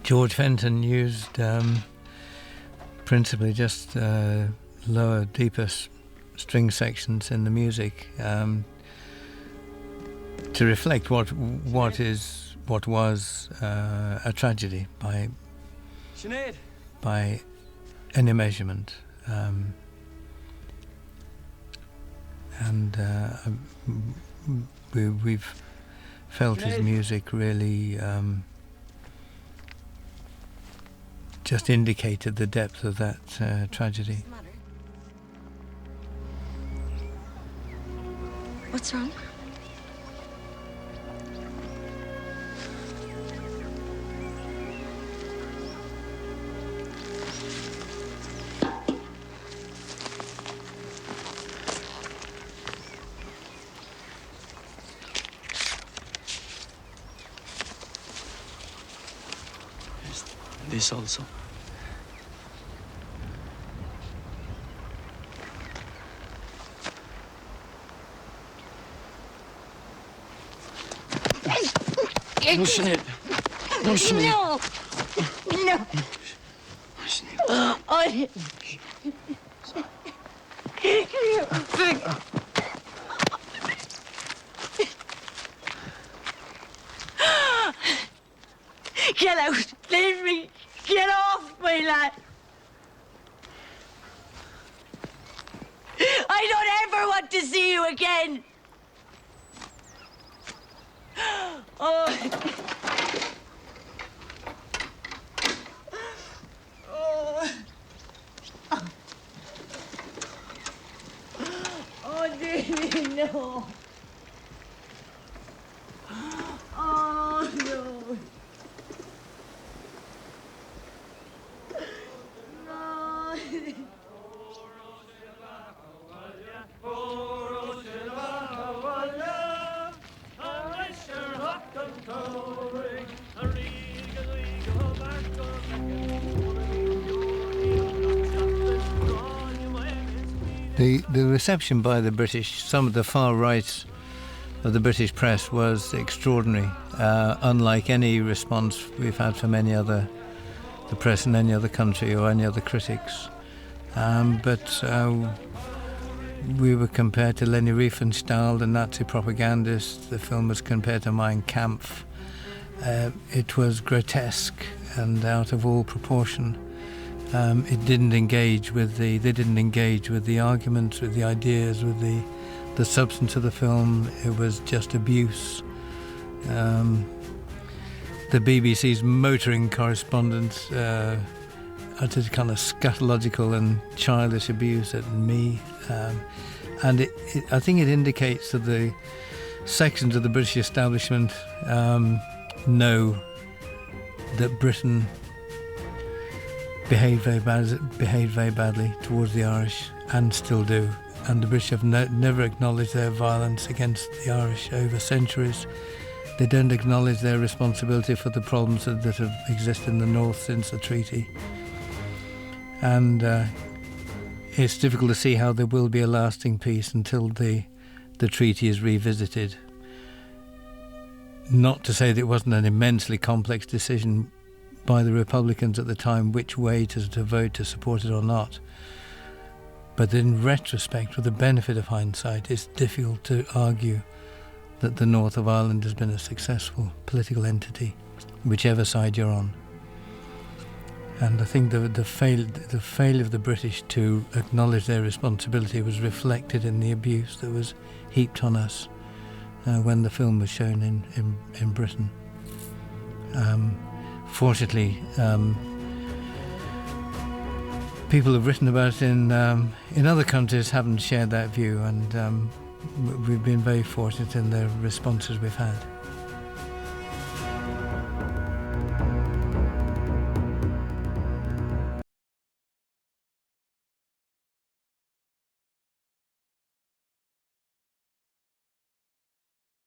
George Fenton used principally just lower, deeper string sections in the music to reflect what was a tragedy by any measurement, and we've felt his music really just indicated the depth of that tragedy. What's wrong? This also. No, Sinead. No, Sinead. No. No. I Get out! Leave me! Get off me, lad! I don't ever want to see you again! Oh. Oh. Oh, Davy, no! Oh, no! The reception by the British, some of the far right of the British press, was extraordinary, unlike any response we've had from the press in any other country or any other critics. But we were compared to Leni Riefenstahl, the Nazi propagandist. The film was compared to Mein Kampf. It was grotesque and out of all proportion. They didn't engage with the arguments, with the ideas, with the substance of the film. It was just abuse. The BBC's motoring correspondent uttered kind of scatological and childish abuse at me, and I think it indicates that the sections of the British establishment know that Britain behaved very badly towards the Irish, and still do. And the British have never acknowledged their violence against the Irish over centuries. They don't acknowledge their responsibility for the problems that have existed in the north since the treaty. And it's difficult to see how there will be a lasting peace until the treaty is revisited. Not to say that it wasn't an immensely complex decision by the Republicans at the time which way to vote, to support it or not. But in retrospect, with the benefit of hindsight, it's difficult to argue that the north of Ireland has been a successful political entity, whichever side you're on. And I think the failure of the British to acknowledge their responsibility was reflected in the abuse that was heaped on us when the film was shown in Britain. Fortunately, people who've written about it in other countries haven't shared that view, and we've been very fortunate in the responses we've had.